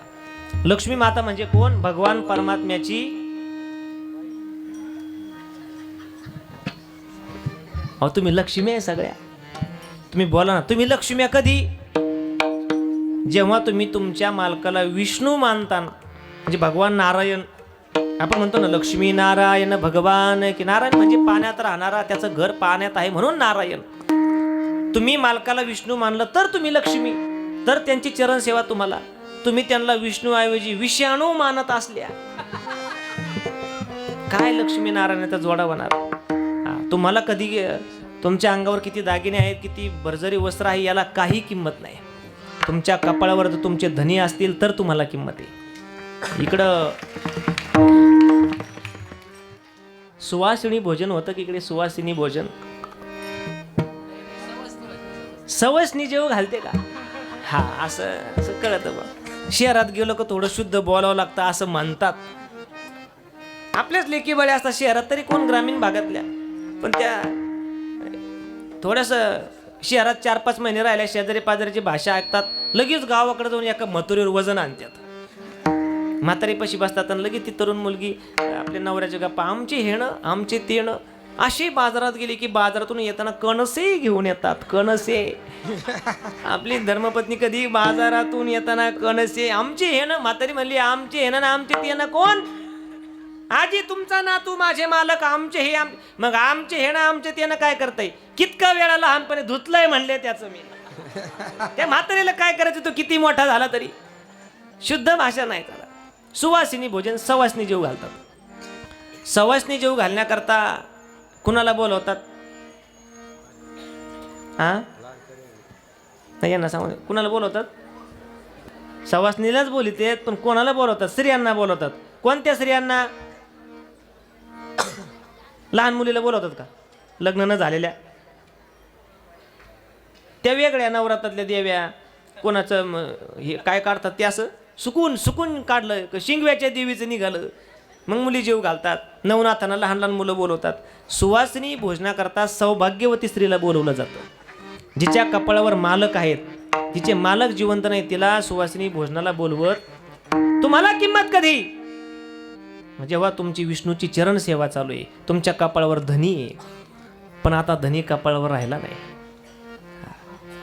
लक्ष्मी माता म्हणजे कोण? भगवान परमात्म्याची. अहो तुम्ही लक्ष्मी आहे सगळ्या. तुम्ही बोला ना, तुम्ही लक्ष्मी आहे कधी? जेव्हा तुम्ही तुमच्या मालकाला विष्णू मानता, म्हणजे भगवान नारायण. आपण म्हणतो ना लक्ष्मी नारायण भगवान, की नारायण म्हणजे पाण्यात राहणारा, त्याचं घर पाण्यात आहे म्हणून नारायण. तुम्ही मालकाला विष्णू मानलं तर तुम्ही लक्ष्मी. तर त्यांची चरण सेवा तुम्हाला. तुम्ही त्यांना विष्णू ऐवजी विषाणू मानत असल्या काय लक्ष्मी नारायणाचा जोडा होणार? तुम्हाला कधी तुमच्या अंगावर किती दागिने आहेत, किती भरजरी वस्त्र आहे, याला काही किंमत नाही. तुमच्या कपाळावर जर तुमचे धनी असतील तर तुम्हाला किंमत आहे. इकडं सुवासिनी भोजन होतं की इकडे सुवासिनी भोजन सवसनी जेव घालते का? हा असं असं कळतं बा. शहरात गेलो का थोडं शुद्ध बोलावं लागतं असं म्हणतात. आपल्याच लेकी बळे असतात शहरात, तरी कोण ग्रामीण भागातल्या. पण त्या थोडंसं शहरात 4-5 महिने राहिल्या शेजारी पाजारीची भाषा ऐकतात, लगेच गावाकडे जाऊन एका मथुरीवर वजन आणतात. म्हातारीपाशी बसतात आणि लगेच ती तरुण मुलगी आपल्या नवऱ्याच्या गप्पा, आमचे हेणं आमचे तेणं. अशी बाजारात गेली की बाजारातून येताना कणसे घेऊन येतात. कणसे. आपली धर्मपत्नी कधी बाजारातून येताना कणसे, आमचे हेणं. म्हातारी म्हणली आमचे हेणं ना आमचे तेणं कोण? आजी तुमचा नातू माझे मालक आमचे हे मग आमचे हे ना आमचे ते ना काय करतंय कितका वेळा लहानपणी धुतलंय म्हणले त्याचं मी त्या म्हातारीला काय करायचं तो किती मोठा झाला तरी शुद्ध भाषा नाही त्याला. सुवासिनी भोजन सवासनी जेव घालतात. सवासनी जेव घालण्याकरता कुणाला बोलवतात? हा नाही यांना सांगू कुणाला बोलवतात? सवासनीलाच बोलतेत पण कोणाला बोलवतात? स्त्रियांना बोलवतात. कोणत्या स्त्रियांना? लहान मुलीला बोलवतात का? लग्न न झालेल्या त्या वेगळ्या नवरात्रातल्या देव्या कोणाचं हे काय काढतात ते असं सुकून काढलं शिंगव्याच्या देवीचं निघालं मग मुली जीव घालतात. नवनाथांना लहान लहान मुलं बोलवतात. सुवासिनी भोजनाकरता सौभाग्यवती स्त्रीला बोलवलं जातं. जिच्या कपाळावर मालक आहेत तिचे मालक जिवंत नाही तिला सुवासिनी भोजनाला बोलवत. तुम्हाला किंमत कधी? जेव्हा तुमची विष्णूची चरण सेवा चालू आहे तुमच्या कपाळावर धनी आहे पण आता धनी कपाळावर राहिला नाही.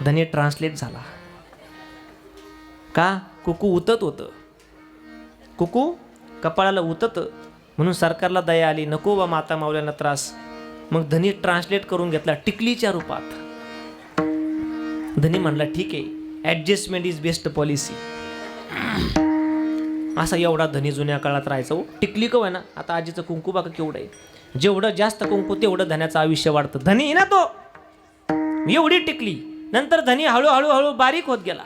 धनी ट्रान्सलेट झाला का? कुकू उतत होतं. कुकू कपाळाला उतत म्हणून सरकारला दया आली नको बा माता मावल्यांना त्रास. मग धनी ट्रान्सलेट करून घेतला टिकलीच्या रूपात. धनी म्हणला ठीक आहे ॲडजस्टमेंट इज बेस्ट पॉलिसी. असा एवढा धनी जुन्या काळात राहायचा. हो टिकली कव आहे ना आता आजीचं कुंकू बघा केवढं आहे. जेवढं जास्त कुंकू तेवढं धन्याचं आयुष्य वाढतं. धनी आहे ना तो एवढी टिकली. नंतर धनी हळूहळू बारीक होत गेला.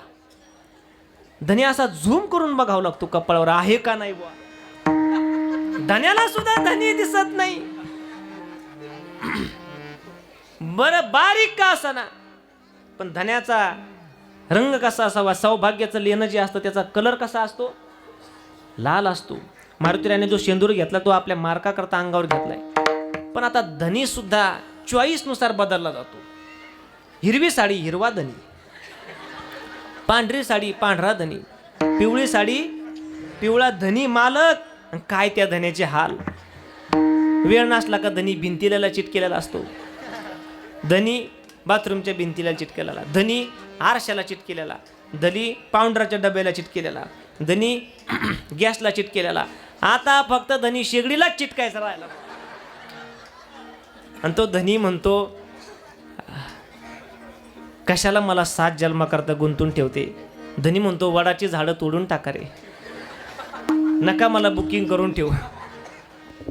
धनी असा झूम करून बघावं लागतो कपाळावर आहे का नाही बुवा. धन्याला सुद्धा धनी दिसत नाही. बरं बारीक का असाना पण धन्याचा रंग कसा असावा? सौभाग्याचं लेणं जे असतं त्याचा कलर कसा असतो? लाल असतो. मारुतीराने जो शेंदूर घेतला तो आपल्या मार्का करता अंगावर घेतलाय. पण आता धनी सुद्धा चॉईस नुसार बदलला जातो. हिरवी साडी हिरवा धनी, पांढरी साडी पांढरा धनी, पिवळी साडी पिवळा धनी मालक. काय त्या धन्याचे हाल. वेळ नसला का धनी भिंतीला चिटकेलेला असतो. धनी बाथरूमच्या भिंतीला चिटकेलेला, धनी आरशाला चिटकेलेला, धनी पावडरच्या डब्याला चिटकेलेला, धनी गॅसला चिटकेलेला. आता फक्त धनी शेगडीलाच चिटकायचा राहिला. आणि तो धनी म्हणतो कशाला मला 7 जन्माकरता गुंतून ठेवते. धनी म्हणतो वडाची झाडं तोडून टाका रे नका मला बुकिंग करून ठेवू.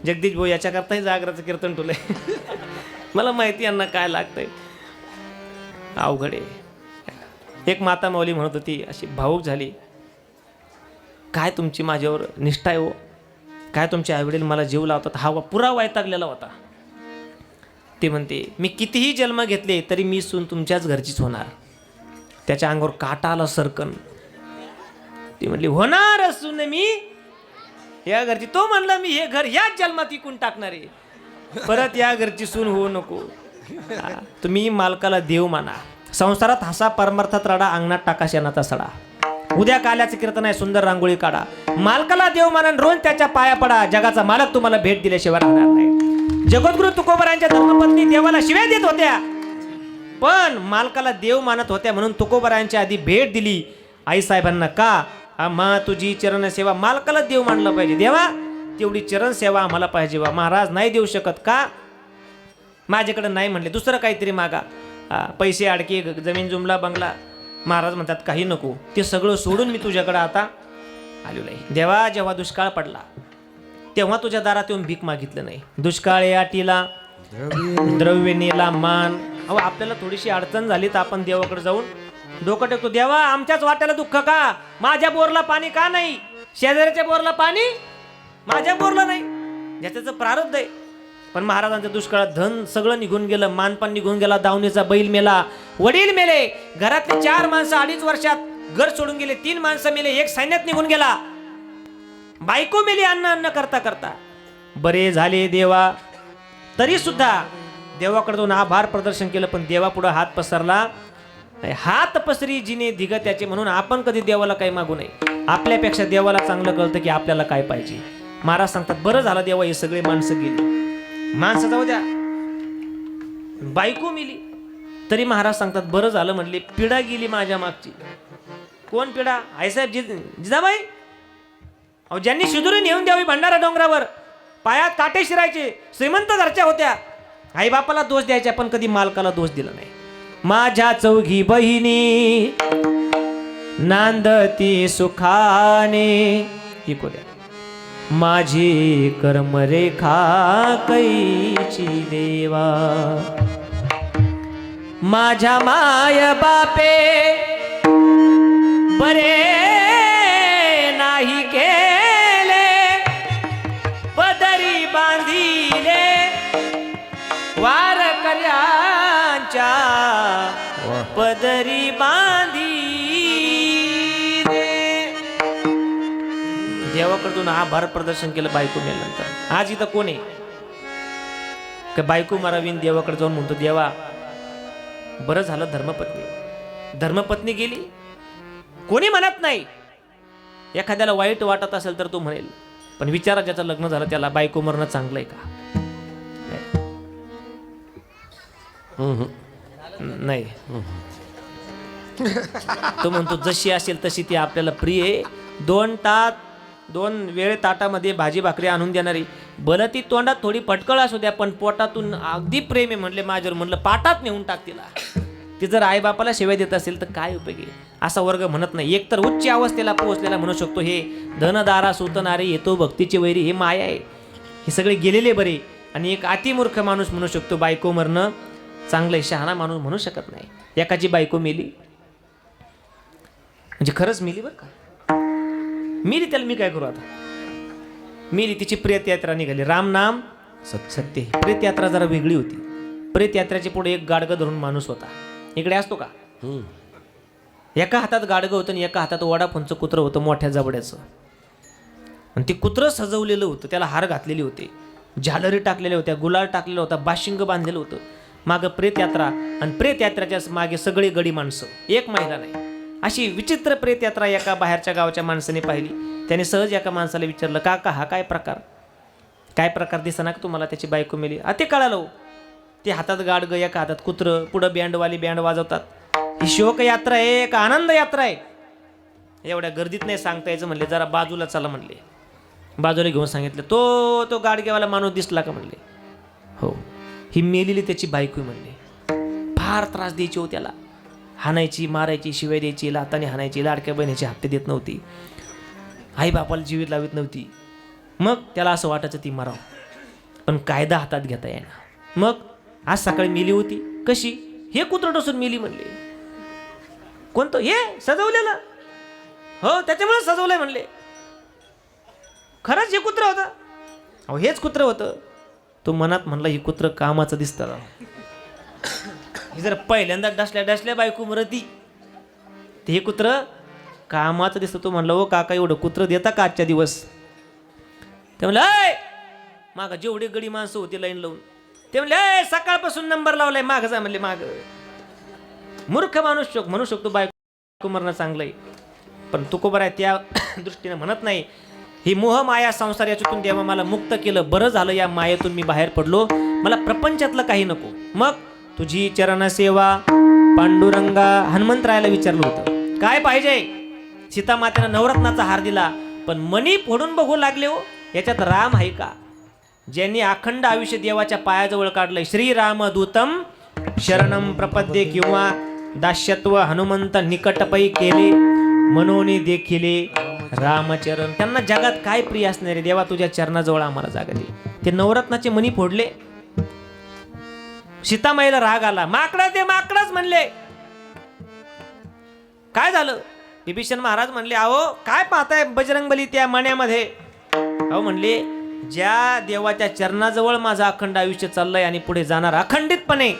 जगदीश भाऊ याच्याकरताही जागराचं कीर्तन ठेवलंय. मला माहिती यांना काय लागतंय. अवघड आहे. एक माता माऊली म्हणत होती अशी भावूक झाली. काय तुमची माझ्यावर निष्ठा आहे हो. काय तुमचे आईवडील मला जीव लावतात. हा पुरा वैतागलेला होता. ते म्हणते मी कितीही जन्म घेतले तरी मी सून तुमच्याच घरचीच होणार. त्याच्या अंगावर काटा आला सरकन. ती म्हणली होणार सून मी या घरची. तो म्हणला मी हे घर याच जन्मात इकून टाकणार आहे परत या घरची सून होऊ नको. तुम्ही मालकाला देव माना. संसारात हसा परमार्थात राडा अंगणात टाका शेणाचा सडा. उद्या काल्याचं कीर्तन आहे सुंदर रांगोळी काढा. मालकाला देव माना रोज त्याच्या पाया पडा. जगाचा मालक तुम्हाला भेट दिल्याशिवाय राहणार नाही. जगद्गुरु तुकोबरायांच्या धर्मपत्नी देवाला शिव्या देत होत्या पण मालकाला देव मानत होत्या म्हणून तुकोबरायांच्या आधी भेट दिली आईसाहेबांना. का? आम्हा तुझी चरण सेवा. मालकाला देव मानलं पाहिजे. देवा तेवढी चरण सेवा आम्हाला पाहिजे. वा महाराज नाही देऊ शकत का? माझ्याकडे नाही म्हणले दुसरं काहीतरी मागा. पैसे अडके जमीन जुमला बंगला. महाराज म्हणतात काही नको. ते सगळं सोडून मी तुझ्याकडे आता आलेलो आहे. देवा जेव्हा दुष्काळ पडला तेव्हा तुझ्या दारात येऊन भीक मागितलं नाही. दुष्काळ याटीला द्रव्य नेला मान. अहो आपल्याला थोडीशी अडचण झाली तर आपण देवाकडे जाऊन डोकं टेकतो. देवा आमच्याच वाट्याला दुःख का? माझ्या बोरला पाणी का नाही? शेजाऱ्याच्या बोरला पाणी माझ्या बोरला नाही. ज्याचं प्रारब्ध आहे. पण महाराजांच्या दुष्काळात धन सगळं निघून गेलं. मानपान निघून गेला. दावणीचा बैल मेला. वडील मेले. घरातले 4 माणसं 2.5 वर्षात घर सोडून गेले. 3 माणसं मेले. 1 सैन्यात निघून गेला. बायको मेली अन्न करता करता. बरे झाले देवा. तरी सुद्धा देवाकडे जाऊन आभार प्रदर्शन केलं पण देवापुढे हात पसरला. हात पसरी जिने दिग त्याचे. म्हणून आपण कधी देवाला काही मागू नये. आपल्यापेक्षा देवाला चांगलं कळतं की आपल्याला काय पाहिजे. महाराज सांगतात बरं झालं देवा हे सगळे माणसं गेली. माणसं जाऊ द्या बायको मेली तरी महाराज सांगतात बरं झालं म्हणले. पिढा गेली माझ्या मागची. कोण पिढा? आईसाहेब जिजाबाई. अहो ज्यांनी शिदुरी नेऊन द्यावी भंडारा डोंगरावर पायात काटे शिरायचे, श्रीमंत घरच्या होत्या. आईबापाला दोष द्यायचा पण कधी मालकाला दोष दिला नाही. माझ्या चौघी बहिणी नांदती सुखाने, इकोद्या माझी कर्मरेखा कैची देवा. माझ्या माय बापे बरे नाही केले, पदरी बांधिले वारकऱ्यांच्या पदरी बांधिले. देवाकडून हा भारत प्रदर्शन केलं बायको मेल्यानंतर. आज इथं कोण आहे का बायको मारावीन देवाकडे जाऊन म्हणतो देवा बरं झालं धर्मपत्नी गेली. कोणी म्हणत नाही. एखाद्याला वाईट वाटत असेल तर तो म्हणेल, पण विचारा ज्याचं लग्न झालं त्याला बायको मरणं चांगलं आहे का? नाही. तो म्हणतो जशी असेल तशी ती आपल्याला प्रिय आहे. 2 वेळे ताटामध्ये भाजी भाकरी आणून देणारी, भलं ती तोंडात थोडी पटकळ असू द्या पण पोटातून अगदी प्रेम आहे म्हणले माझ्यावर, म्हणलं पाटात नेऊन टाक तिला. ती जर आईबापाला सेवा देत असेल तर काय उपयोगी. असा वर्ग म्हणत नाही. एक तर उच्च अवस्थेला पोहोचलेला म्हणू शकतो हे धनदारा सुतनारे येतो भक्तीची वैरी, हे माया आहे, हे सगळे गेलेले बरे. आणि एक अतिमूर्ख माणूस म्हणू शकतो बायको मरणं चांगलं, शहाणा माणूस म्हणू शकत नाही. एकाची बायको मेली म्हणजे खरंच मेली बरं का, मेली त्याला मी काय करू आता. मेली, तिची प्रेतयात्रा निघाली. राम नाम सत्य. प्रेतयात्रा जरा वेगळी होती. प्रेतयात्रेच्या पुढे एक गाडगं धरून माणूस होता. इकडे असतो का, एका हातात गाडगं होतं आणि एका हातात वडाफोनचं कुत्रं होतं मोठ्या जबड्याचं. आणि ते कुत्रं सजवलेलं होतं, त्याला हार घातलेले होते, झालरी टाकलेल्या होत्या, गुलाल टाकलेला होता, बाशिंग बांधलेलं होतं. मागं प्रेतयात्रा आणि प्रेतयात्रेच्या मागे सगळी गडी माणसं, एक महिला नाही. अशी विचित्र प्रेतयात्रा एका बाहेरच्या गावाच्या माणसाने पाहिली. त्याने सहज एका माणसाला विचारलं काका हा काय प्रकार दिसना का तुम्हाला, त्याची बायको मेली. ते कळालं. ते हातात गाडगं एका हातात कुत्रं, पुढं बँडवाली बँड वाजवतात. ही शोकयात्रा आहे का आनंद यात्रा आहे एवढ्या गर्दीत नाही सांगता यायचं. म्हणले जरा बाजूला चला म्हणले. बाजूला घेऊन सांगितलं तो गाडगेवाला माणूस दिसला का म्हणले. हो, ही मेलेली त्याची बायको म्हणले. फार त्रास द्यायची हो त्याला, हाणायची मारायची शिवाय द्यायची, लाताने हाणायची, लाडक्या बहिणीचे हप्ते देत नव्हती, आई बापाला जीवित लावित नव्हती. मग त्याला असं वाटायचं ती मारावं, पण कायदा हातात घेता येईना. मग आज सकाळी मेली होती. कशी, हे कुत्रं टोचून मेली म्हणले. कोणतं, हे सजवलेलं, हो त्याच्यामुळे सजवलंय म्हणले. खरंच हे कुत्रं होतं, अहो हेच कुत्रं होतं. तो मनात म्हणला ही कुत्रं कामाचं दिसतं राव. हे जर पहिल्यांदा डसल्या बायको मरती, ते हे कुत्रं कामाचं दिसतं. तो म्हणला ओ काका एवढं कुत्रं देता का आजच्या दिवस. ते म्हणलं अय मागं जेवढी गडी माणसं होती लाईन लावून, ते म्हणले सकाळपासून नंबर लावलाय मागं जा म्हणले. माग मूर्ख माणूस म्हणू शकतो बायको मरणं चांगलं आहे, पण तुकोबर आहे त्या दृष्टीने म्हणत नाही. ही मोह माया संसार याच्यातून देवा मला मुक्त केलं, बरं झालं या मायेतून मी बाहेर पडलो, मला प्रपंचातलं काही नको. मग तुझी चरण सेवा पांडुरंगा. हनुमंतरायाला विचारलं होतं काय पाहिजे. सीतामातेनं नवरत्नाचा हार दिला, पण मणी फोडून बघू लागले हो याच्यात राम आहे का. ज्यांनी अखंड आयुष्य देवाच्या पायाजवळ काढलंय, श्रीरामदूतम शरणम प्रपद्ये किंवा दास्यत्व हनुमंत निकटपै केले मनोनी देखिले रामचरण. त्यांना जगात काय प्रिय असणार आहे. देवा तुझ्या चरणाजवळ आम्हाला जागा दे. ते नवरत्नाचे मणी फोडले. सीतामाईला राग आला, माकडं ते माकडच म्हणले. काय झालं. विभीषण महाराज म्हणले अहो काय पाहताय बजरंगबली त्या मण्यामध्ये. अहो म्हणले ज्या देवाच्या चरणाजवळ माझं अखंड आयुष्य चाललंय आणि पुढे जाणार अखंडितपणे,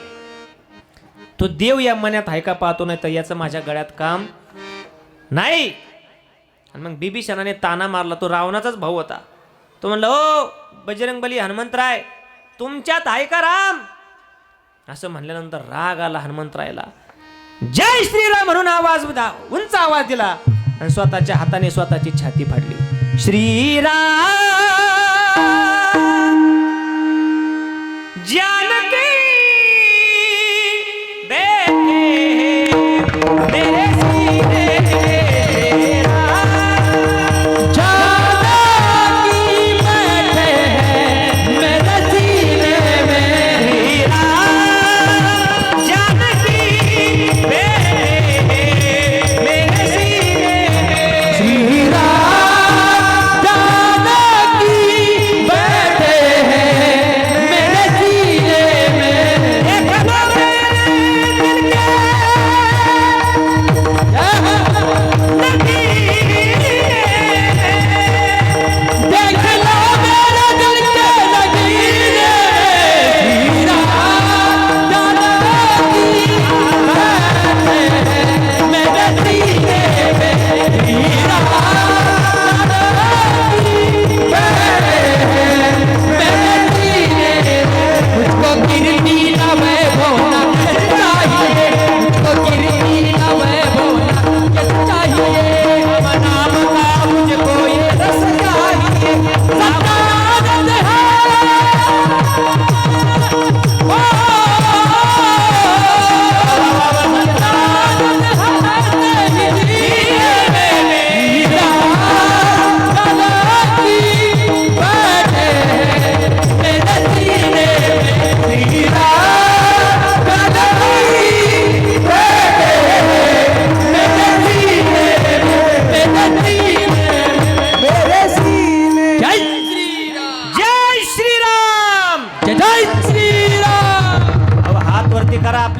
तो देव या मण्यात आहे का पाहतो, नाही तर याचं माझ्या गळ्यात काम नाही. आणि मग बिभीषणाने ताना मारला. तो रावणाचाच भाऊ होता. तो म्हणला ओ बजरंगबली हनुमंतराय तुमच्यात आहे का राम. असं म्हणल्यानंतर राग आला हनुमंतरायला. जय श्रीराम म्हणून आवाज उंच आवाज दिला आणि स्वतःच्या हाताने स्वतःची छाती फाडली. श्रीराम जानकी बैठे मेरे सीने राम, जानकी बैठे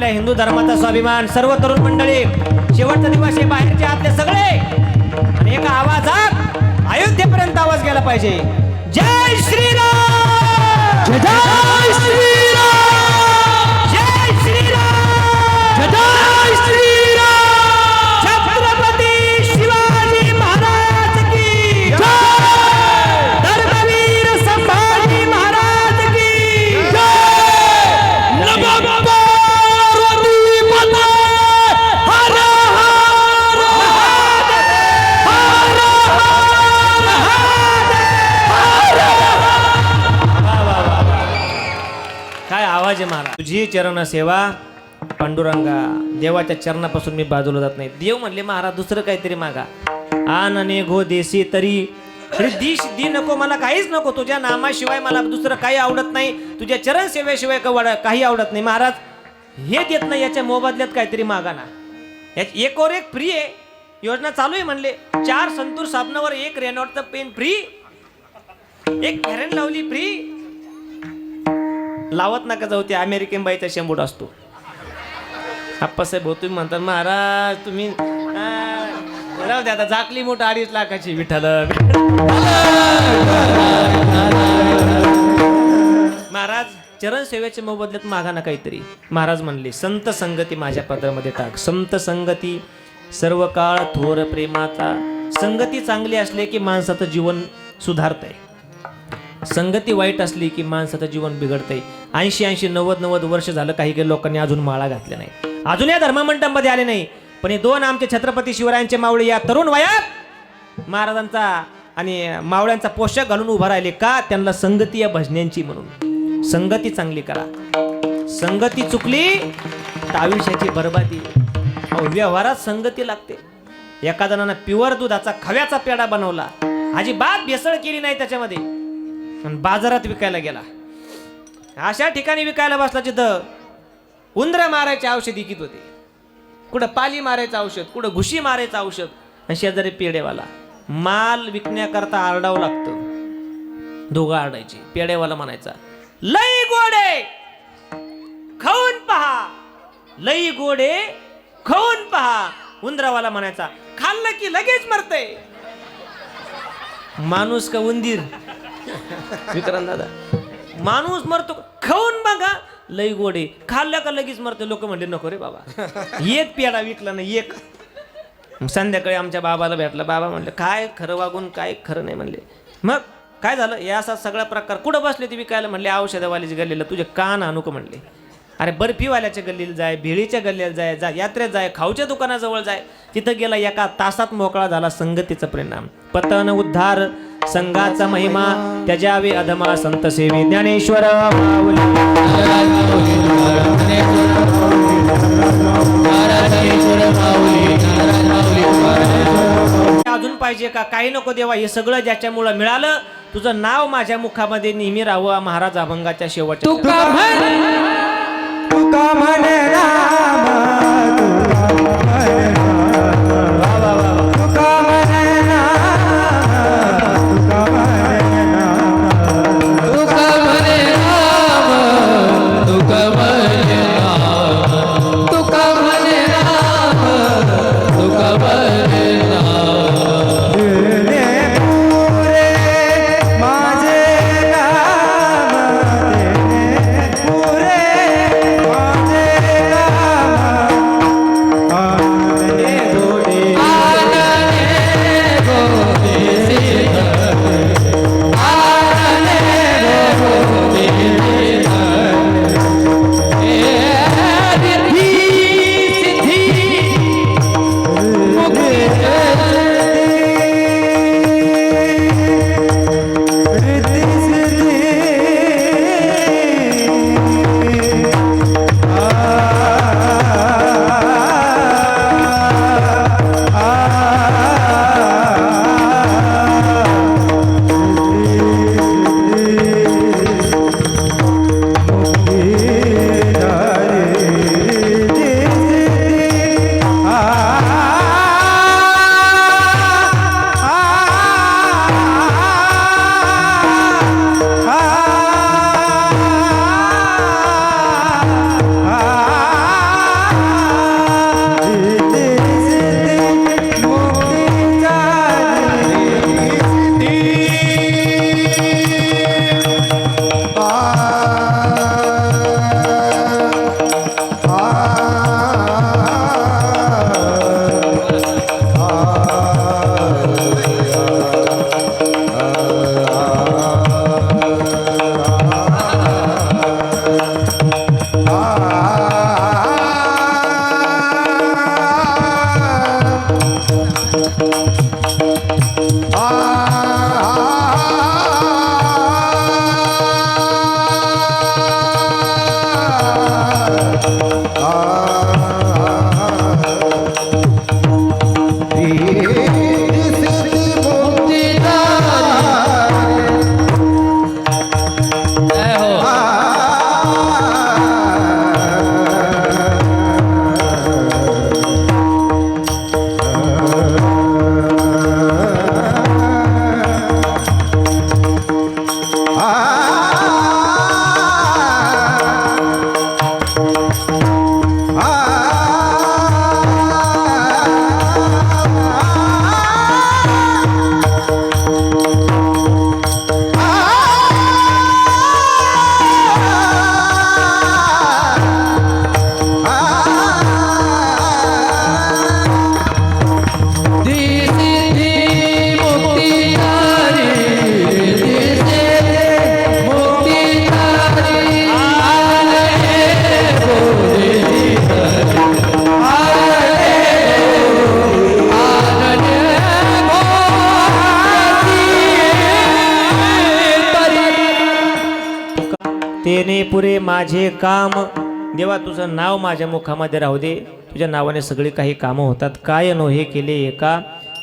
आपल्या हिंदू धर्माचा स्वाभिमान. सर्व तरुण मंडळी, शेवटचा दिवस आहे, बाहेरचे आतले सगळे, आणि एका आवाजात अयोध्येपर्यंत आवाज गेला पाहिजे. जय श्रीराम, जय श्रीराम, जय श्रीराम, जय श्रीराम, छत्रपती शिवाजी महाराज की जय, धर्मवीर संभाजी महाराज की नमः पार्वती माता, हर हर काय आवाज आहे महाराज. तुझी चरण सेवा पांडुरंगा, देवाच्या चरणापासून मी बाजूला जात नाही. देव म्हणले महाराज दुसरं काहीतरी मागा. आन अने घो देसी तरी दिश दी नको, मला काहीच नको. तुझ्या नामाशिवाय मला दुसरं काही आवडत नाही, तुझ्या चरण सेवेशिवाय काही आवडत नाही. महाराज हे देत नाही, याच्या मोबदल्यात काहीतरी मागा ना. एक और एक फ्री आहे योजना चालू आहे म्हणले. 4 संतूर साबणावर 1 रेनॉल्टचं पेन फ्री, 1 फॅरन लावली फ्री. लावत नका जाऊ, ते अमेरिकन बाईचा शेंबूड असतो. आप्पासाहेब भाऊ तुम्ही म्हणतात महाराज तुम्ही राहू द्या आता, झाकली मोठ 2.5 लाखाची विठ्ठल. महाराज चरण सेवेच्या मोबदल्यात मागा ना काहीतरी. महाराज म्हणले संत संगती माझ्या पदरामध्ये टाक. संत संगती सर्व काळ थोर प्रेमाचा. संगती चांगली असले की माणसाचं जीवन सुधारतंय, संगती वाईट असली की माणसाचं जीवन बिघडतंय. 80 90 वर्ष झालं काही काही लोकांनी अजून माळा घातल्या नाही, अजून या धर्ममंडपमध्ये आले नाही. पण हे 2 आमचे छत्रपती शिवरायांचे मावळे या तरुण वयात महाराजांचा आणि मावळ्यांचा पोशाख घालून उभा राहिले. का? त्यांना संगती या भजन्यांची म्हणून. संगती चांगली करा. संगती चुकली तर आयुष्याची बरबादी. व्यवहारात संगती लागते. एका जणानं प्युअर दुधाचा खव्याचा पेढा बनवला, अजिबात भेसळ केली नाही त्याच्यामध्ये, आणि बाजारात विकायला गेला. अशा ठिकाणी विकायला बसला जिथं उंदरं मारायचे औषध विकत होते, कुठं पाली मारायचं औषध, कुठं घुशी मारायचं औषध, आणि शेजारी पेढेवाला. माल विकण्याकरता आरडावं लागतं. दोघं आरडायचे. पेढेवाला म्हणायचा लई गोडे खाऊन पहा, लई गोडे खाऊन पहा. उंदरावाला म्हणायचा खाल्लं की लगेच मरते. माणूस का उंदीर? विक्रांत दादा, माणूस मरतो खाऊन बघा, लई गोडे, खाल्ल्या का लगेच मरतो. लोक म्हणले नको रे बाबा, एक पेढा विकला ना एक. संध्याकाळी आमच्या बाबाला भेटला. बाबा म्हणले काय खरं वागून काय खरं नाही म्हणले. मग काय झालं? या असा सगळा प्रकार. कुठं बसले ते विकायला? म्हणले औषधवालीच्या गल्लीला. तुझे कान आणू का म्हणले. अरे बर्फीवाल्याच्या गल्लीला जाय, भेळीच्या गल्लीला जाय, जा यात्रेत जाय, खाऊच्या दुकानाजवळ जाय. तिथं गेला, 1 तासात मोकळा झाला. संगतीचा परिणाम. पतन उद्धार संघाचा महिमा, त्याच्यावे अधमा संत सेवी. ज्ञानेश्वर माऊली. अजून पाहिजे का? काही नको देवा, हे सगळं ज्याच्यामुळं मिळालं, तुझं नाव माझ्या मुखामध्ये नेहमी राहावं. महाराज अभंगाच्या शेवटच्या तुका म्हण, तुका म्हणे राम, तुका म्हणे राम, तुका म्हणे राम, तुका म्हणे राम, तुका म्हणे राम, तुका म्हणे राम, तुका म्हणे राम. देणे पुरे माझे राम, देणे पुरे माझे राम, तेने पुरे माझे काम. देवा तुझं नाव माझ्या मुखामध्ये राहू दे. तुझ्या नावाने सगळी काही कामं होतात. काय नो हे केले एका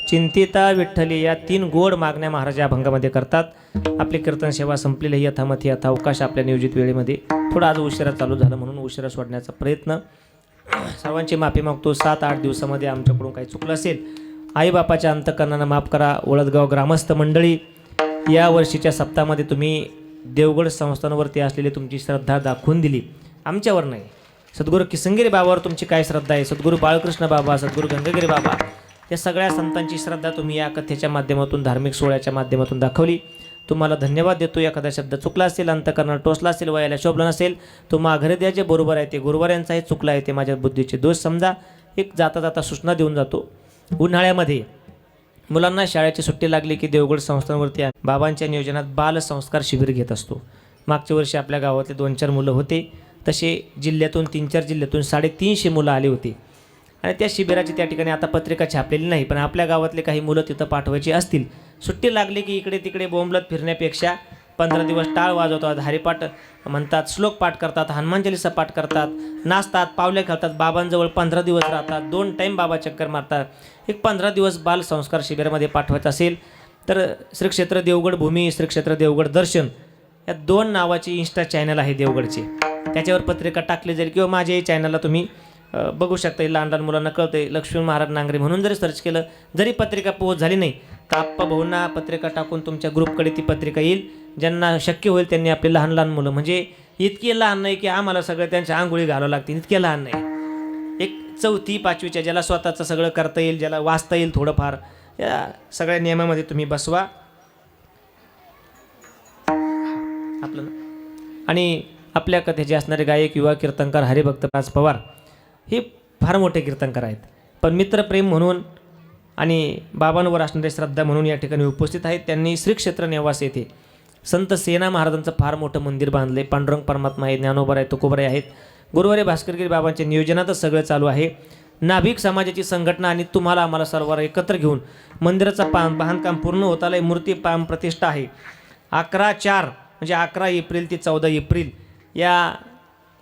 चिंतिता विठ्ठली. या 3 गोड मागण्या महाराज या अभंगामध्ये करतात. आपली कीर्तन सेवा संपलेली आहे. यथामथी अवकाश आपल्या नियोजित वेळेमध्ये. थोडं आज उशिरा चालू झालं म्हणून उशिरा सोडण्याचा प्रयत्न. सर्वांची माफी मागतो. 7-8 दिवसामध्ये आमच्याकडून काही चुकलं असेल आईबापाच्या अंतकरणानं माफ करा. ओळदगाव ग्रामस्थ मंडळी, या वर्षीच्या सप्ताहामध्ये तुम्ही देवगड संस्थानावरती असलेली तुमची श्रद्धा दाखवून दिली. आमच्यावर नाही, सद्गुरू किसनगिरी बाबावर तुमची काय श्रद्धा आहे, सद्गुरू बाळकृष्ण बाबा, सद्गुरू गंगागिरी बाबा, या सगळ्या संतांची श्रद्धा तुम्ही या कथेच्या माध्यमातून, धार्मिक सोहळ्याच्या माध्यमातून दाखवली. तुम्हाला धन्यवाद देतो. एखादा शब्द चुकला असेल, अंतकरणाला टोचला असेल, वयाला शोभलं नसेल, तो माघारी द्या. जे बरोबर आहे ते गुरुवाऱ्यांचाही चुकला आहे ते माझ्या बुद्धीचे दोष समजा. एक जाता जाता सूचना देऊन जातो. उन्हाळ्यामध्ये मुलांना शाळेची सुट्टी लागली की देवगड संस्थांवरती बाबांच्या नियोजनात बालसंस्कार शिबिर घेत असतो. मागच्या वर्षी आपल्या गावातले 2-4 मुलं होते. तसे जिल्ह्यातून 3-4 जिल्ह्यातून 350 मुलं आली होती. आणि त्या शिबिराची त्या ठिकाणी आता पत्रिका छापलेली नाही, पण आपल्या गावातले काही मुलं तिथं पाठवायची असतील. सुट्टी लागली की इकडे तिकडे बोंबलत फिरण्यापेक्षा 15 दिवस टाळ वाजवतात, हरिपाठ म्हणतात, श्लोक पाठ करतात, हनुमान चालीसा पाठ करतात, नाचतात, पावले घालतात, बाबांजवळ 15 दिवस राहतात, 2 टाईम बाबा चक्कर मारतात. एक 15 दिवस बाल संस्कार शिबिरामध्ये पाठवायचं असेल तर श्री क्षेत्र देवगड भूमी, श्री क्षेत्र देवगड दर्शन या 2 नावाची इंस्टा चॅनल आहे देवगडचे. त्याच्यावर पत्रिका टाकली जाईल किंवा माझ्याही चॅनलला तुम्ही बघू शकता. लहान लहान मुलांना कळतं आहे. लक्ष्मण महाराज नांगरे म्हणून जरी सर्च केलं, जरी पत्रिका पोहोच झाली नाही तर आप्पा भाऊंना पत्रिका टाकून तुमच्या ग्रुपकडे ती पत्रिका येईल. ज्यांना शक्य होईल त्यांनी आपले लहान लहान मुलं, म्हणजे इतके लहान नाही की आम्हाला सगळं त्यांच्या आंघोळी घालावं लागतील, इतके लहान नाही, एक 4थी 5वीच्या ज्याला स्वतःचं सगळं करता येईल, ज्याला वाचता येईल थोडंफार, या सगळ्या नियमामध्ये तुम्ही बसवा आपलं. आणि आपल्या कथेचे असणारे गायक युवा कीर्तनकार हरिभक्त राज पवार हे फार मोठे कीर्तनकार आहेत, पण मित्रप्रेम म्हणून आणि बाबांवर असणारी श्रद्धा म्हणून या ठिकाणी उपस्थित आहेत. त्यांनी श्री क्षेत्र नेवास येथे संत सेना महाराजांचं फार मोठं मंदिर बांधले. पांडुरंग परमात्मा आहे, ज्ञानोबा आहे, तुकोबराय आहेत. गुरुवारी भास्करगिरी बाबांच्या नियोजनातच सगळं चालू आहे. नाभिक समाजाची संघटना आणि तुम्हाला आम्हाला सर्वांना एकत्र घेऊन मंदिराचं बांधकाम पूर्ण होत आलं आहे. मूर्ती प्रतिष्ठा आहे. 11/4 म्हणजे 11 एप्रिल ते 14 एप्रिल या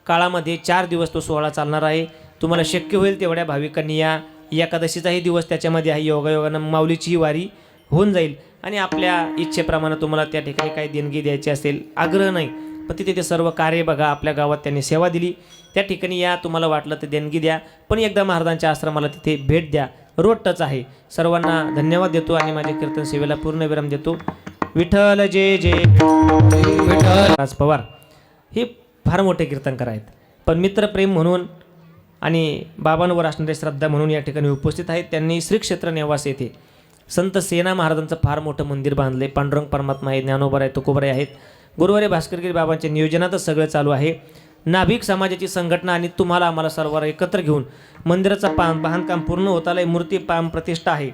काळामध्ये 4 दिवस तो सोहळा चालणार आहे. तुम्हाला शक्य होईल तेवढ्या भाविकांनी या. एकादशीचाही दिवस त्याच्यामध्ये आहे. योगायोगानं माऊलीचीही वारी होऊन जाईल. आणि आपल्या इच्छेप्रमाणे तुम्हाला त्या ठिकाणी काही देणगी द्यायची असेल, आग्रह नाही, पण तिथे ते सर्व कार्य बघा. आपल्या गावात त्यांनी सेवा दिली, त्या ठिकाणी या. तुम्हाला वाटलं तर देणगी द्या, पण एकदा महाराजांच्या आश्रमाला तिथे भेट द्या. रोड टच आहे. सर्वांना धन्यवाद देतो आणि माझ्या कीर्तन सेवेला पूर्ण विराम देतो. विठ्ठल जय जय. राज पवार हे फार मोठे कीर्तनकार आहेत, पण मित्रप्रेम म्हणून आणि बाबांवर असणारी श्रद्धा म्हणून या ठिकाणी उपस्थित आहेत. त्यांनी श्री क्षेत्र नेवास येथे संत सेना महाराजांचं फार मोठं मंदिर बांधले. पांडुरंग परमात्मा आहे, ज्ञानोबा आहे, तुकोबराय आहेत. गुरुवारी भास्करगिरी बाबांच्या नियोजनातच सगळं चालू आहे. नाभिक समाजाची संघटना आणि तुम्हाला आम्हाला सर्वांना एकत्र घेऊन मंदिराचं बांधकाम पूर्ण होत आलं आहे. मूर्ती प्रतिष्ठा आहे.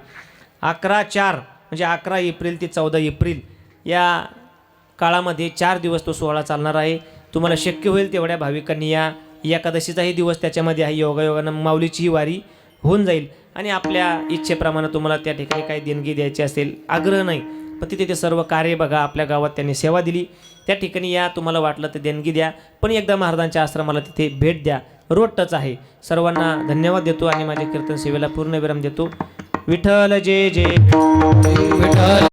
11/4 म्हणजे 11 एप्रिल ते 14 एप्रिल या काळामध्ये 4 दिवस तो सोहळा चालणार आहे. तुम्हाला शक्य होईल तेवढ्या भाविकांनी या. एकादशीचाही दिवस त्याच्यामध्ये आहे. योगायोगानं माऊलीचीही वारी होऊन जाईल. आणि आपल्या इच्छेप्रमाणे तुम्हाला त्या ठिकाणी काही देणगी द्यायची असेल, आग्रह नाही, पण तिथे ते सर्व कार्य बघा. आपल्या गावात त्यांनी सेवा दिली, त्या ठिकाणी या. तुम्हाला वाटलं तर देणगी द्या, पण एकदा महाराजांच्या आश्रमाला तिथे भेट द्या. रोड टच आहे. सर्वांना धन्यवाद देतो आणि माझ्या कीर्तन सेवेला पूर्ण विराम देतो. विठ्ठल जय जय. विठ्ठल.